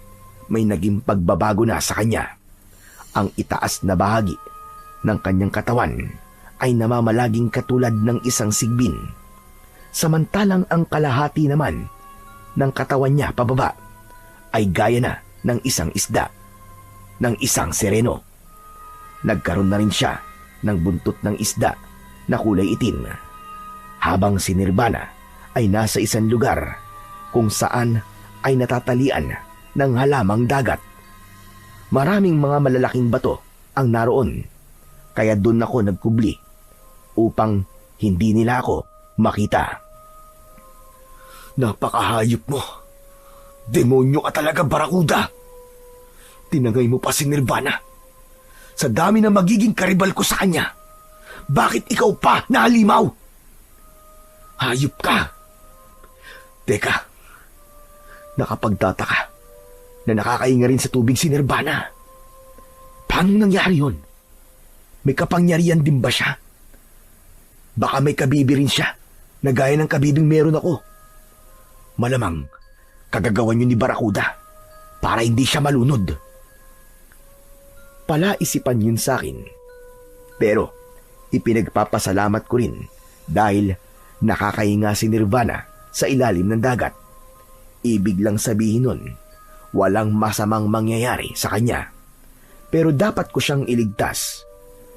may naging pagbabago na sa kanya. Ang itaas na bahagi ng kanyang katawan ay namamalaging katulad ng isang sigbin. Samantalang ang kalahati naman ng katawan niya pababa ay gaya na ng isang isda, ng isang sireno. Nagkaroon na rin siya ng buntot ng isda na kulay itim. habang si Nirvana ay nasa isang lugar kung saan ay natatalian ng halamang dagat. Maraming mga malalaking bato ang naroon, kaya doon ako nagkubli upang hindi nila ako makita. Napakahayop mo. Demonyo ka talaga, Barakuda. Tinangay mo pa si Nirvana. Sa dami na magiging karibal ko sa kanya, bakit ikaw pa nahalimaw? Hayop ka. Teka, nakapagtataka na nakakainga rin sa tubig si Nirvana. Paano nangyari yun? May kapangyarihan din ba siya? Baka may kabibi rin siya na gaya ng kabibing meron ako. Malamang kagagawan yun ni Barakuda para hindi siya malunod. Palaisipan yun sa akin. Pero ipinagpapasalamat ko rin dahil nakakainga si Nirvana sa ilalim ng dagat. Ibig lang sabihin nun, walang masamang mangyayari sa kanya. Pero dapat ko siyang iligtas.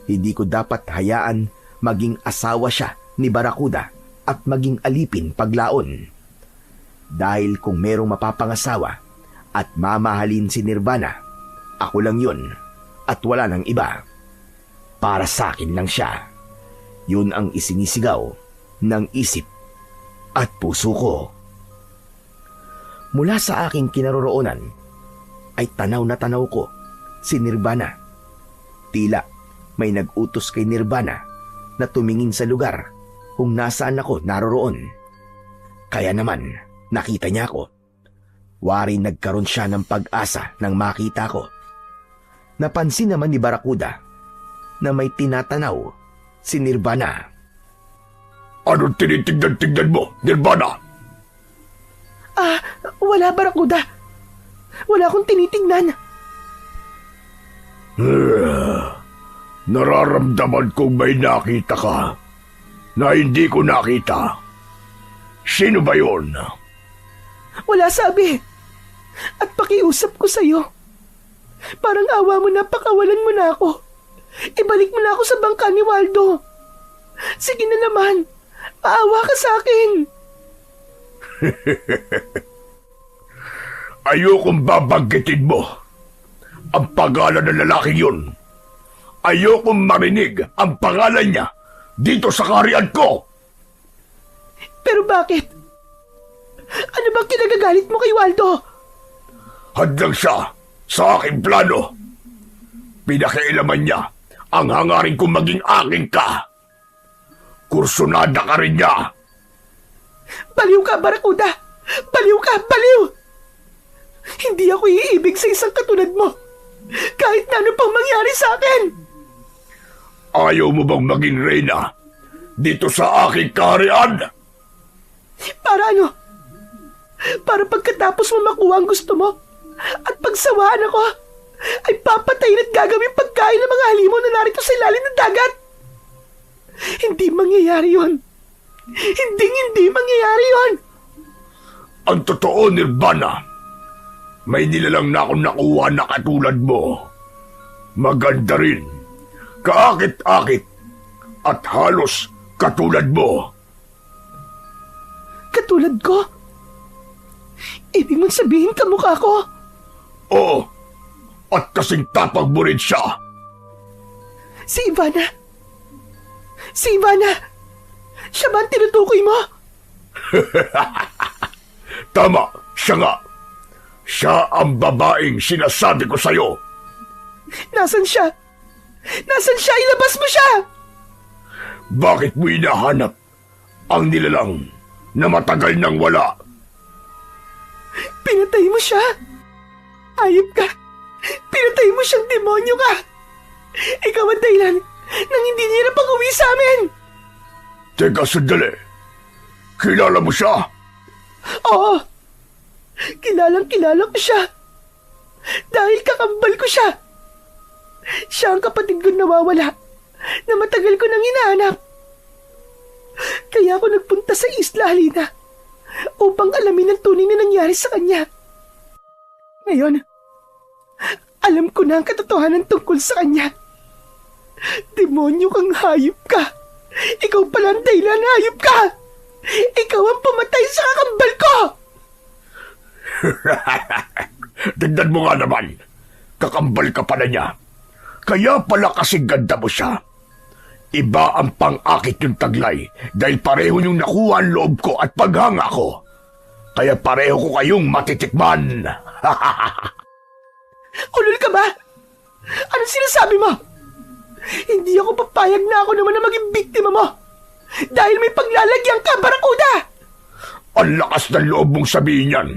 Hindi ko dapat hayaan maging asawa siya ni Barakuda at maging alipin paglaon. Dahil kung merong mapapangasawa at mamahalin si Nirvana, ako lang yun at wala nang iba. Para sa akin lang siya. Yun ang isinisigaw ng isip at puso ko. Mula sa aking kinaroroonan ay tanaw na tanaw ko si Nirvana. Tila may nag-utos kay Nirvana na tumingin sa lugar kung nasaan ako naroroon. Kaya naman nakita niya ako. Wari nagkaroon siya ng pag-asa nang makita ko. Napansin naman ni Barakuda na may tinatanaw si Nirvana. Anong tinitignan-tignan mo, Nirvana? Wala, Barakuda. Wala akong tinitingnan. Nararamdaman kong may nakita ka na hindi ko nakita. Sino ba yun? Wala, sabi. At pakiusap ko sa'yo. Parang awa mo na, pakawalan mo na ako. Ibalik mo na ako sa bangka ni Waldo. Sige na naman. Paawa ka sa akin. Ayokong babanggitin mo ang pangalan ng lalaking yun. Ayokong marinig ang pangalan niya dito sa kaharian ko. Pero bakit? Ano bang kinagagalit mo kay Waldo? Hadlang siya sa aking plano. Pinakialaman niya ang hangarin kong maging aking ka. Kursunada ka rin niya. Baliw ka, Barakuda! Baliw ka! Baliw! Hindi ako iibig sa isang katulad mo. Kahit na ano pang mangyari sa akin. Ayaw mo bang maging reyna dito sa aking kaharian? Para ano? Para pagkatapos mo makuha ang gusto mo at pagsawaan ako, ay papatayin at gagawin pagkain ng mga halimaw na narito sa ilalim ng dagat. Hindi mangyayari yun. Hindi mangyayari yun. Ang totoo, Nirvana, may nilalang na akong nakuha na katulad mo. Maganda rin, kaakit-akit, at halos katulad mo. Katulad ko? Ibig mong sabihin kamukha ko? Oo, at kasing tapang mo rin siya. Si Ivana? Si Ivana? Siya ba ang tinutukoy mo? Tama, siya nga. Siya ang babaeng sinasabi ko sa'yo. Nasaan siya? Nasaan siya? Ilabas mo siya! Bakit mo hinahanap ang nilalang na matagal nang wala? Pinatay mo siya? Ayop ka! Pinatay mo siyang demonyo ka! Ikaw ang dahilan nang hindi niya na pag-uwi sa amin! Teka, sandali. Kilala mo siya? Oo! Kilalang-kilala ko siya! Dahil kakambal ko siya! Siya ang kapatid kong nawawala na matagal ko nang hinahanap. Kaya ako nagpunta sa Isla Halina upang alamin ang tunay na nangyari sa kanya. Ngayon, alam ko na ang katotohanan tungkol sa kanya. Demonyo kang hayop ka! Ikaw pala ang dahilan, hayop ka! Ikaw ang pumatay sa kakambal ko! Tignan mo nga naman. Kakambal ka pala niya. Kaya pala kasi ganda mo siya. Iba ang pang-akit yung taglay dahil pareho yung nakuha ang loob ko at paghanga ko. Kaya pareho ko kayong matitikman. Ulol ka ba? Anong sinasabi mo? Hindi ako papayag na ako naman na maging biktima mo. Dahil may paglalagyan ka, Barakuda! Ang lakas ng loob mong sabihin yan.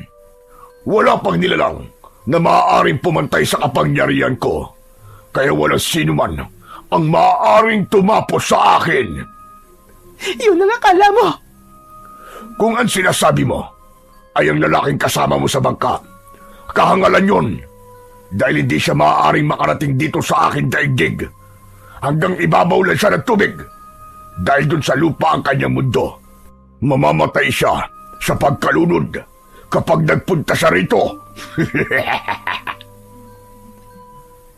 Wala pang nilalang na maaaring pumantay sa kapangyarihan ko. Kaya walang sino man ang maaaring tumapos sa akin. Yun ang akala mo. Kung ang sinasabi mo ay ang lalaking kasama mo sa bangka, kahangalan yun. Dahil hindi siya maaaring makarating dito sa akin daigdig. Hanggang ibabaw lang siya ng tubig. Dahil dun sa lupa ang kanyang mundo. Mamamatay siya sa pagkalunod kapag nagpunta siya rito.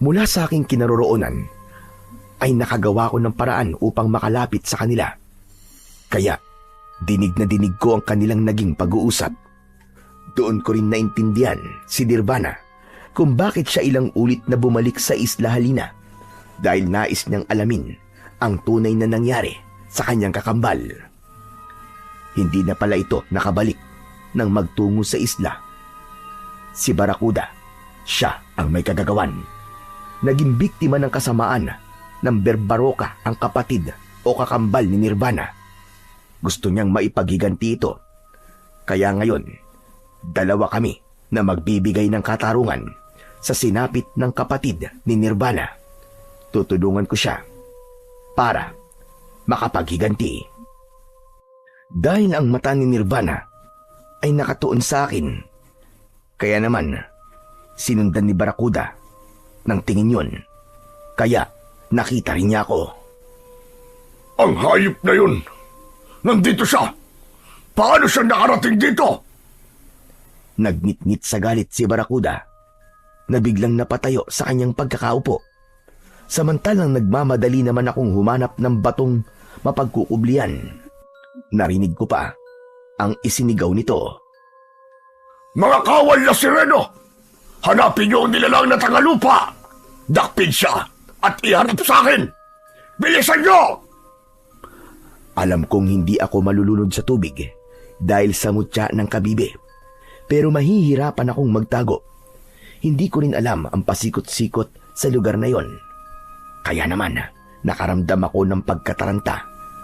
Mula sa aking kinaroroonan, ay nakagawa ko ng paraan upang makalapit sa kanila. Kaya, dinig na dinig ko ang kanilang naging pag-uusap. Doon ko rin naintindihan si Nirvana kung bakit siya ilang ulit na bumalik sa Isla Halina dahil nais niyang alamin ang tunay na nangyari sa kanyang kakambal. Hindi na pala ito nakabalik nang magtungo sa isla. Si Barakuda, siya ang may kagagawan. Naging biktima ng kasamaan ng Berbaroka ang kapatid o kakambal ni Nirvana. Gusto niyang maipaghiganti ito. Kaya ngayon, dalawa kami na magbibigay ng katarungan sa sinapit ng kapatid ni Nirvana. Tutulungan ko siya para makapaghiganti. Dahil ang mata ni Nirvana ay nakatuon sa akin, kaya naman sinundan ni Barakuda ng tingin yun. Kaya nakita rin niya ako. Ang hayop na yun! Nandito siya! Paano siya nakarating dito? Nagnitngit sa galit si Barakuda na biglang napatayo sa kanyang pagkakaupo. Samantalang nagmamadali naman akong humanap ng batong mapagkukublian. Narinig ko pa ang isinigaw nito. Mga kawal na sireno! Hanapin niyo ang nilalang na tagalupa! Dakpin siya at iharap sa akin! Bilisan niyo! Alam kong hindi ako malulunod sa tubig dahil sa mutya ng kabibe. Pero mahihirapan akong magtago. Hindi ko rin alam ang pasikot-sikot sa lugar na yon. Kaya naman, nakaramdam ako ng pagkataranta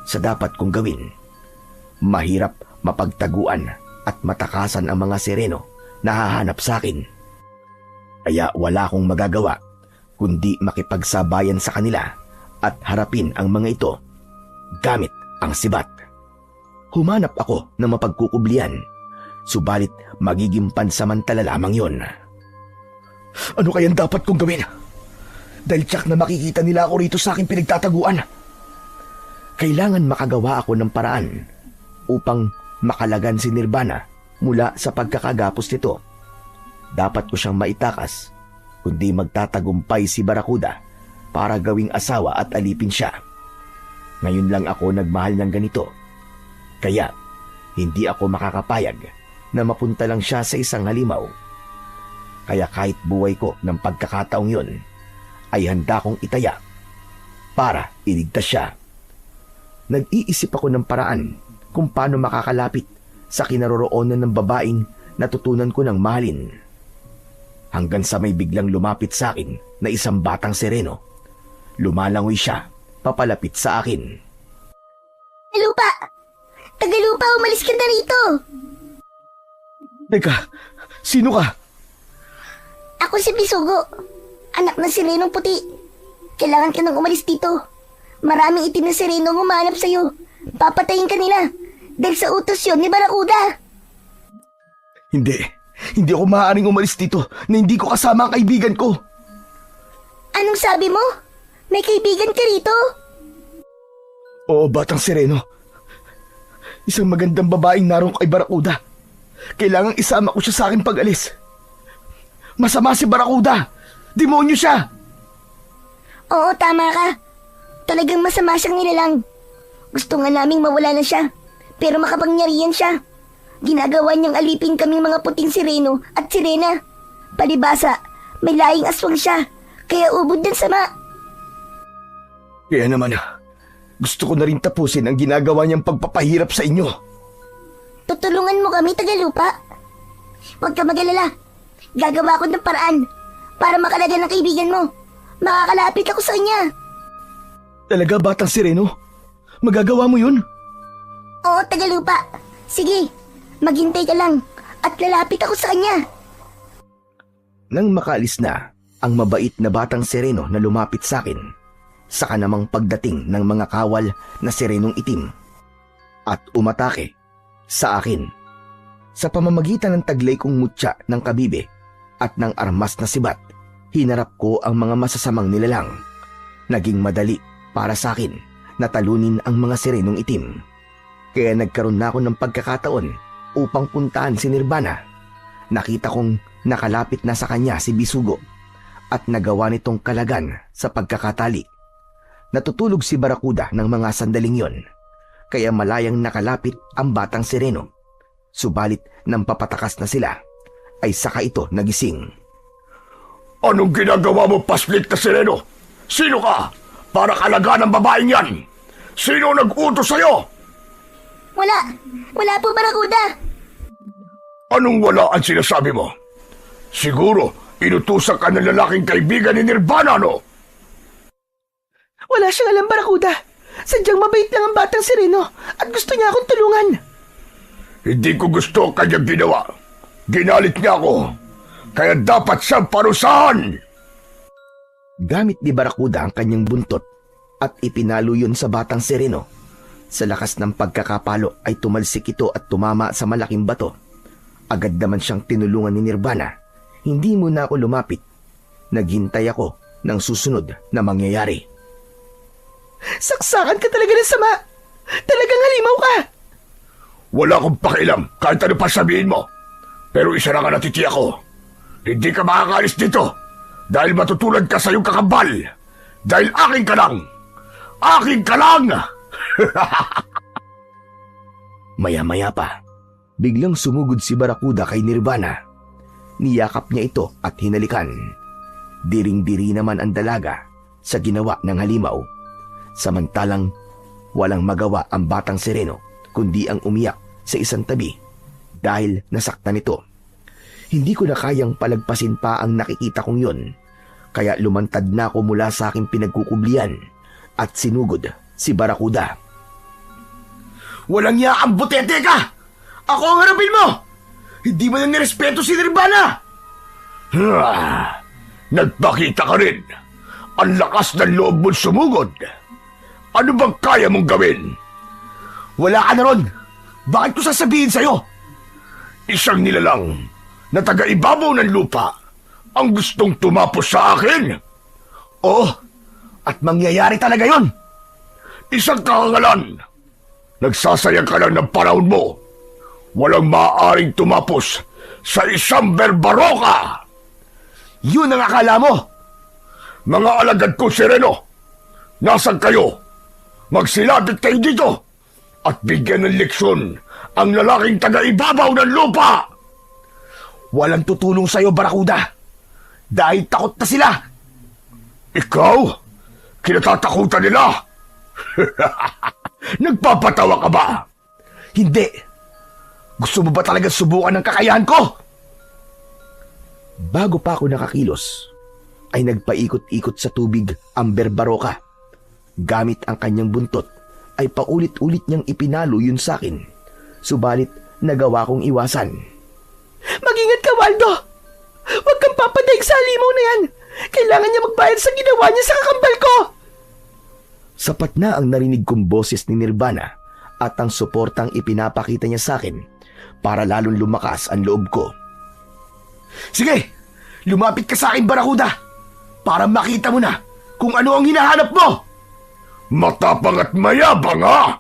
sa dapat kong gawin. Mahirap mapagtaguan at matakasan ang mga sireno na hahanap sa akin. Kaya wala akong magagawa kundi makipagsabayan sa kanila at harapin ang mga ito gamit ang sibat. Humanap ako ng mapagkukublian, subalit magiging pansamantala lamang yon. Ano kayang dapat kong gawin? Dahil tsak na makikita nila ako rito sa aking pinagtataguan. Kailangan makagawa ako ng paraan upang makalagan si Nirvana mula sa pagkakagapos nito. Dapat ko siyang maitakas, kundi magtatagumpay si Barakuda para gawing asawa at alipin siya. Ngayon lang ako nagmahal ng ganito. Kaya, hindi ako makakapayag na mapunta lang siya sa isang halimaw. Kaya kahit buhay ko ng pagkakataong yun, ay handa kong itaya para iligtas siya. Nag-iisip ako ng paraan kung paano makakalapit sa kinaroroonan ng babaeng natutunan ko ng mahalin. Hanggang sa may biglang lumapit sa akin na isang batang sereno. Lumalangoy siya papalapit sa akin. Tagalupa! Tagalupa, umalis ka na rito! Teka, sino ka? Ako si Bisugo, anak ng sirenong puti. Kailangan ka nang umalis dito. Maraming itim na sirenong humanap sa'yo. Papatayin ka nila dahil sa utos yun ni Barakuda. Hindi ako maaaring umalis dito na hindi ko kasama ang kaibigan ko. Anong sabi mo? May kaibigan ka rito? Oo, batang sereno. Isang magandang babaeng naroon kay Barakuda. Kailangang isama ko siya sa akin pag-alis. Masama si Barakuda. Demonyo siya. Oo, tama ka. Talagang masama siyang nilalang. Gusto nga naming mawala na siya. Pero makapangyarihan siya. Ginagawa niyang alipin kaming mga puting sireno at sirena. Palibasa, may laing aswang siya, kaya ubod ng sama. Kaya naman, gusto ko na rin tapusin ang ginagawa niyang pagpapahirap sa inyo. Tutulungan mo kami, Tagalupa. Huwag ka mag-alala. Gagawa ko ng paraan para makalaga ng kaibigan mo. Makakalapit ako sa kanya. Talaga, Batang Sireno? Magagawa mo yun? Oo, Tagalupa. Sige, maghintay ka lang at lalapit ako sa kanya. Nang makaalis na ang mabait na Batang Sireno na lumapit sa akin, saka namang pagdating ng mga kawal na sirenong itim at umatake sa akin. Sa pamamagitan ng taglay kong mutya ng kabibe at ng armas na sibat, hinarap ko ang mga masasamang nilalang. Naging madali para sa akin na talunin ang mga sirenong itim. Kaya nagkaroon na ako ng pagkakataon upang puntahan si Nirvana. Nakita kong nakalapit na sa kanya si Bisugo at nagawa nitong kalagan sa pagkakatali. Natutulog si Barakuda ng mga sandaling yon, kaya malayang nakalapit ang Batang Sireno. Subalit nang papatakas na sila, ay saka ito nagising. Anong ginagawa mo, paslit na sireno? Sino ka? Para kalagaan ng babaeng yan? Sino nag-utos sa'yo? Wala po, Barakuda. Anong wala ang sinasabi mo? Siguro, inutusan ka ng lalaking kaibigan ni Nirvana, no? Wala siyang alam, Barakuda. Sadyang mabait lang ang Batang Sireno at gusto niya akong tulungan. Hindi ko gusto ang kanyang ginawa. Ginalit niya ako. Kaya dapat siyang parusahan. Gamit ni Barakuda ang kanyang buntot at ipinalo yun sa Batang Sireno. Sa lakas ng pagkakapalo ay tumalsik ito at tumama sa malaking bato. Agad naman siyang tinulungan ni Nirvana. Hindi muna ako lumapit. Naghintay ako ng susunod na mangyayari. Saksakan ka talaga ng sama. Talagang halimaw ka. Wala akong pakialam kahit ano pa sabihin mo. Pero isa na nga natitiyak ko. Hindi ka makakaalis dito dahil matutulad ka sa iyong kakambal. Dahil aking ka lang. Aking ka lang! Maya-maya pa, biglang sumugod si Barakuda kay Nirvana. Niyakap niya ito at hinalikan. Diring-diri naman ang dalaga sa ginawa ng halimaw. Samantalang walang magawa ang Batang Sireno kundi ang umiyak sa isang tabi dahil nasaktan ito. Hindi ko na kayang palagpasin pa ang nakikita kong yun, kaya lumantad na ako mula sa aking pinagkukublian at sinugod si Barakuda. Walang yakang butete ka! Ako ang harapin mo! Hindi mo na nirespeto si Nirvana! Nagpakita ka rin. Ang lakas ng loob mong sumugod. Ano bang kaya mong gawin? Wala ka na ron. Bakit ko sasabihin sa'yo? Isang nilalang na taga-ibabaw ng lupa ang gustong tumapos sa akin. Oo, at mangyayari talaga yon. Isang kahangalan. Nagsasayang ka lang ng panahon mo. Walang maaaring tumapos sa isang berbaroka. Yun ang akala mo! Mga alagad ko, Sireno, nasan kayo? Magsilapit kayo dito at bigyan ng leksyon ang lalaking taga-ibabaw ng lupa. Walang tutulong sa'yo, Barakuda. Dahil takot na sila. Ikaw? Kinatatakutan nila? Nagpapatawa ka ba? Hindi. Gusto mo ba talaga subukan ng kakayahan ko? Bago pa ako nakakilos, ay nagpaikot-ikot sa tubig ang berbaroka. Gamit ang kanyang buntot, ay paulit-ulit niyang ipinalo yun sa akin. Subalit, nagawa kong iwasan. Mag-ingat ka, Waldo. Huwag kang papadaig sa halimaw na yan. Kailangan niya magbayad sa ginawa niya sa kakambal ko. Sapat na ang narinig kong boses ni Nirvana at ang suportang ipinapakita niya sa akin para lalong lumakas ang loob ko. Sige, lumapit ka sa akin, Barakuda, para makita mo na kung ano ang hinahanap mo. Matapang at mayabang, ha?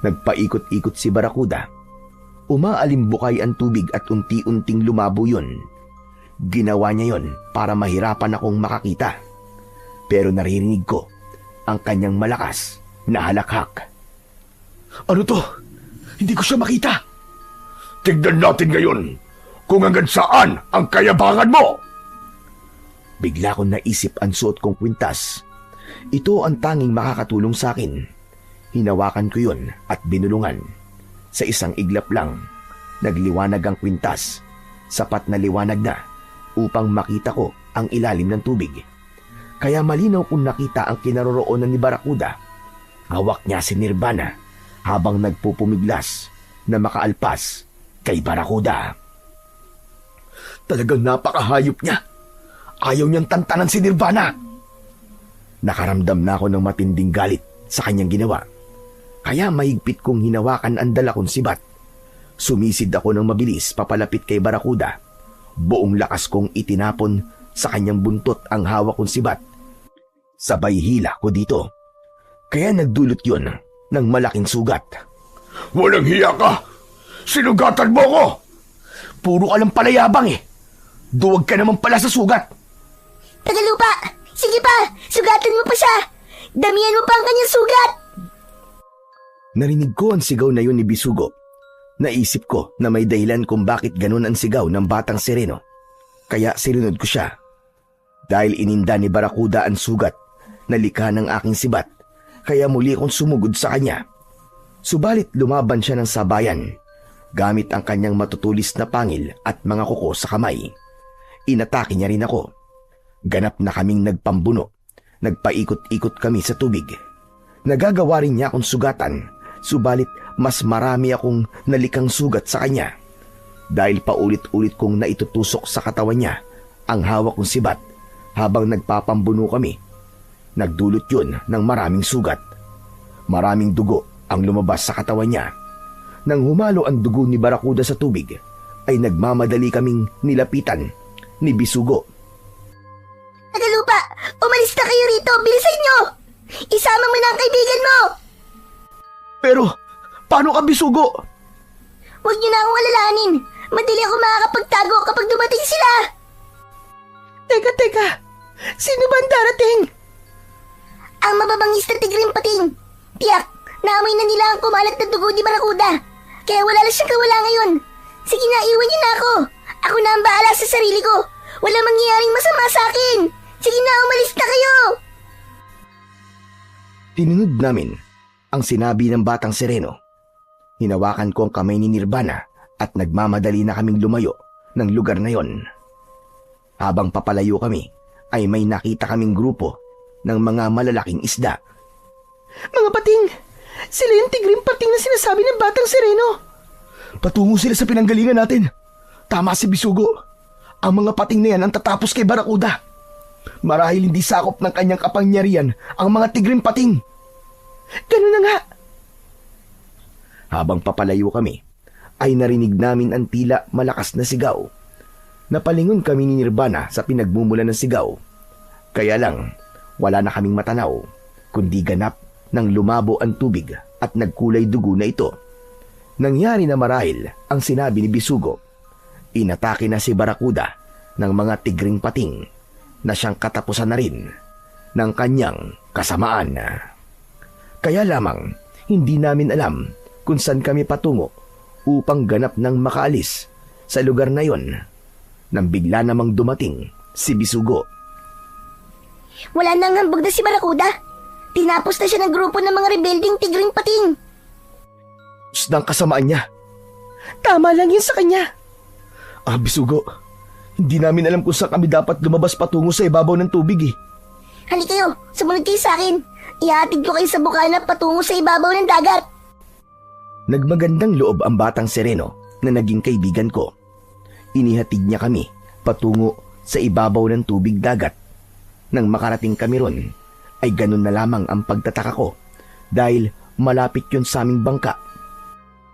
Nagpaikot-ikot si Barakuda. Umaalimbukay ang tubig at unti-unting lumabo yun. Ginawa niya yon para mahirapan akong makakita. Pero naririnig ko ang kanyang malakas na halakhak. Ano to? Hindi ko siya makita. Tignan natin ngayon kung hanggang saan ang kayabangan mo. Bigla kong naisip ang suot kong kwintas. Ito ang tanging makakatulong sa akin. Hinawakan ko yun at binulungan. Sa isang iglap lang, nagliwanag ang kwintas. Sapat na liwanag na upang makita ko ang ilalim ng tubig. Kaya malinaw kong nakita ang kinaroroonan ni Barracuda. Hawak niya si Nirvana habang nagpupumiglas na makaalpas kay Barracuda. Talagang napakahayop niya. Ayaw niyang tantanan si Nirvana. Nakaramdam na ako ng matinding galit sa kanyang ginawa. Kaya mahigpit kong hinawakan ang dala kong sibat. Sumisid ako ng mabilis papalapit kay Barracuda. Buong lakas kong itinapon sa kanyang buntot ang hawak kong sibat. Sabay hila ko dito. Kaya nagdulot yun ng malaking sugat. Walang hiya ka! Sinugatan mo ko! Puro ka lang palayabang eh. Duwag ka naman pala sa sugat. Tagalupa! Sige pa! Sugatan mo pa siya! Damihan mo pa ang kanyang sugat! Narinig ko ang sigaw na yun ni Bisugo. Naisip ko na may dahilan kung bakit ganun ang sigaw ng batang Sereno. Kaya sinunod ko siya. Dahil ininda ni Barracuda ang sugat na likha ng aking sibat, kaya muli akong sumugod sa kanya. Subalit lumaban siya ng sabayan, gamit ang kanyang matutulis na pangil at mga kuko sa kamay. Inatake niya rin ako. Ganap na kaming nagpambuno. Nagpaikot-ikot kami sa tubig. Nagagawa rin niya akong sugatan, subalit mas marami akong nalikang sugat sa kanya. Dahil paulit-ulit kong naitutusok sa katawan niya ang hawak kong sibat habang nagpapambuno kami. Nagdulot yun ng maraming sugat. Maraming dugo ang lumabas sa katawan niya. Nang humalo ang dugo ni Barracuda sa tubig, ay nagmamadali kaming nilapitan ni Bisugo. Tagalupa! Umalis na kayo rito! Bilisan nyo! Isama mo na ang kaibigan mo! Pero, paano ka Bisugo? Huwag niyo na akong alalahanin! Madali ako makakapagtago kapag dumating sila! Teka! Sino ba ang darating? Ang mababangis na tigring pating! Tiyak! Naamoy na nila ang kumalat na dugo ni Barracuda! Kaya wala na siyang kawala ngayon! Sige na, iwan niyo na ako! Ako na ang bahala sa sarili ko! Wala mangyayaring masama sa akin! Sige na, umalis na kayo! Tinunod namin ang sinabi ng batang Sereno. Hinawakan ko ang kamay ni Nirvana at nagmamadali na kaming lumayo ng lugar na yon. Habang papalayo kami, ay may nakita kaming grupo ng mga malalaking isda. Mga pating! Sila yung tigring pating na sinasabi ng batang Sereno. Patungo sila sa pinanggalingan natin. Tama si Bisugo. Ang mga pating na yan ang tatapos kay Barracuda. Marahil hindi sakop ng kanyang kapangyarihan ang mga tigring pating. Ganun na nga. Habang papalayo kami, ay narinig namin ang tila malakas na sigaw. Napalingon kami ni Nirvana sa pinagmumula ng sigaw. Kaya lang, wala na kaming matanaw, kundi ganap nang lumabo ang tubig at nagkulay dugo na ito. Nangyari na marahil ang sinabi ni Bisugo. Inatake na si Barracuda ng mga tigring pating na siyang katapusan na rin ng kanyang kasamaan. Kaya lamang, hindi namin alam kung saan kami patungo upang ganap ng makaalis sa lugar na yon nang bigla namang dumating si Bisugo. Wala nang hambog na si Barracuda. Tinapos na siya ng grupo ng mga rebelding tigring pating. Ng kasamaan niya. Tama lang yun sa kanya. Bisugo, hindi namin alam kung saan kami dapat lumabas patungo sa ibabaw ng tubig eh. Halika kayo, sumunod kayo sa akin. Ihatid ko kayo sa bukana patungo sa ibabaw ng dagat. Nagmagandang loob ang batang Sereno na naging kaibigan ko. Inihatid niya kami patungo sa ibabaw ng tubig dagat. Nang makarating kami ron, ay ganun na lamang ang pagtataka ko dahil malapit yun sa aming bangka.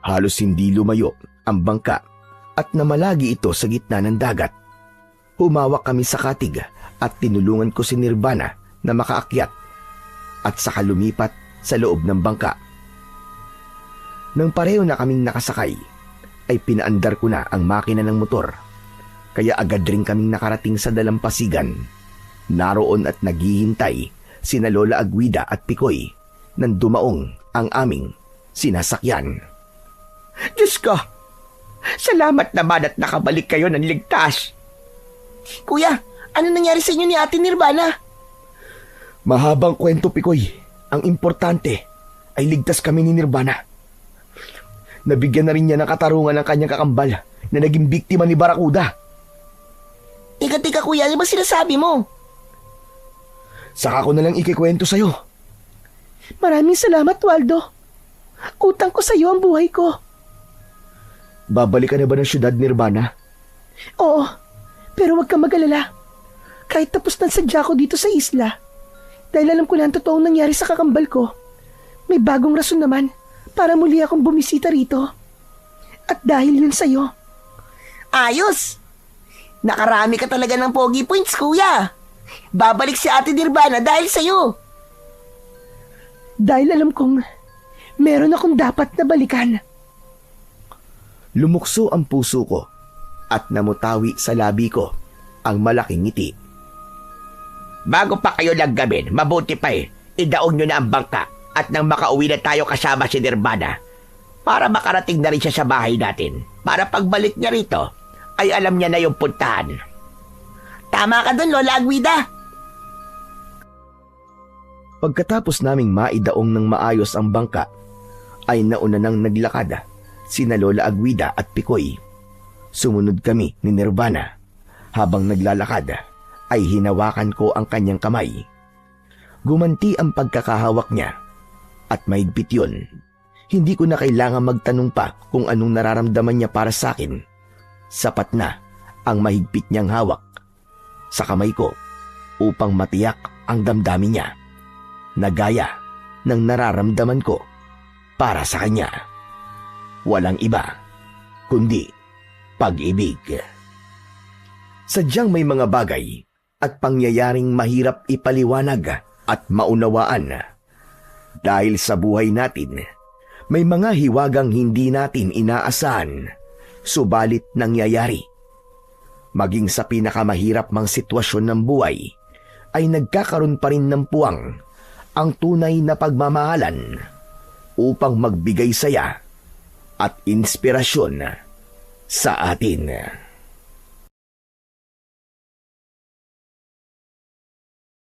Halos hindi lumayo ang bangka at namalagi ito sa gitna ng dagat. Humawak kami sa katig at tinulungan ko si Nirvana na makaakyat at saka lumipat sa loob ng bangka. Nang pareho na kaming nakasakay, ay pinaandar ko na ang makina ng motor. Kaya agad rin kaming nakarating sa dalampasigan. Naroon at naghihintay sina Lola Aguida at Picoy nang dumaong ang aming sinasakyan. Diyos ko, salamat naman at nakabalik kayo ng ligtas. Kuya, ano nangyari sa inyo ni Ate Nirvana? Mahabang kwento, Pikoy. Ang importante ay ligtas kami ni Nirvana. Nabigyan na rin niya ng katarungan ng kanyang kakambal na naging biktima ni Barakuda. Tika kuya, ano ba sinasabi mo? Saka ko na lang ikikwento sa'yo. Maraming salamat, Waldo. Utang ko sa iyo ang buhay ko. Babalik ka na ba ng syudad, Nirvana? Oo, pero huwag kang mag-alala. Kahit tapos na sadya ko dito sa isla, dahil alam ko na ang totoong nangyari sa kakambal ko, may bagong rason naman para muli akong bumisita rito. At dahil yun sa'yo. Ayos! Nakarami ka talaga ng pogi points, kuya. Babalik si Ate Nirvana dahil sa'yo. Dahil alam kong meron akong dapat na balikan. Lumukso ang puso ko at namutawi sa labi ko ang malaking ngiti. Bago pa kayo laggamin, mabuti pa idaon nyo na ang bangka at nang makauwi na tayo kasama si Nirvana para makarating na rin siya sa bahay natin. Para pagbalik niya rito, ay alam niya na yung puntahan. Tama ka dun, Lola Agwida. Pagkatapos naming maidaong ng maayos ang bangka, ay nauna nang naglakad sina Lola Agwida at Pikoy. Sumunod kami ni Nirvana. Habang naglalakad, ay hinawakan ko ang kanyang kamay. Gumanti ang pagkakahawak niya at mahigpit yun. Hindi ko na kailangan magtanong pa kung anong nararamdaman niya para sa akin. Sapat na ang mahigpit niyang hawak sa kamay ko upang matiyak ang damdamin niya na gaya ng nararamdaman ko para sa kanya. Walang iba kundi pag-ibig. Sadyang may mga bagay at pangyayaring mahirap ipaliwanag at maunawaan. Dahil sa buhay natin, may mga hiwagang hindi natin inaasahan, subalit nangyayari. Maging sa pinakamahirap mang sitwasyon ng buhay, ay nagkakaroon pa rin ng puwang ang tunay na pagmamahalan upang magbigay saya at inspirasyon sa atin.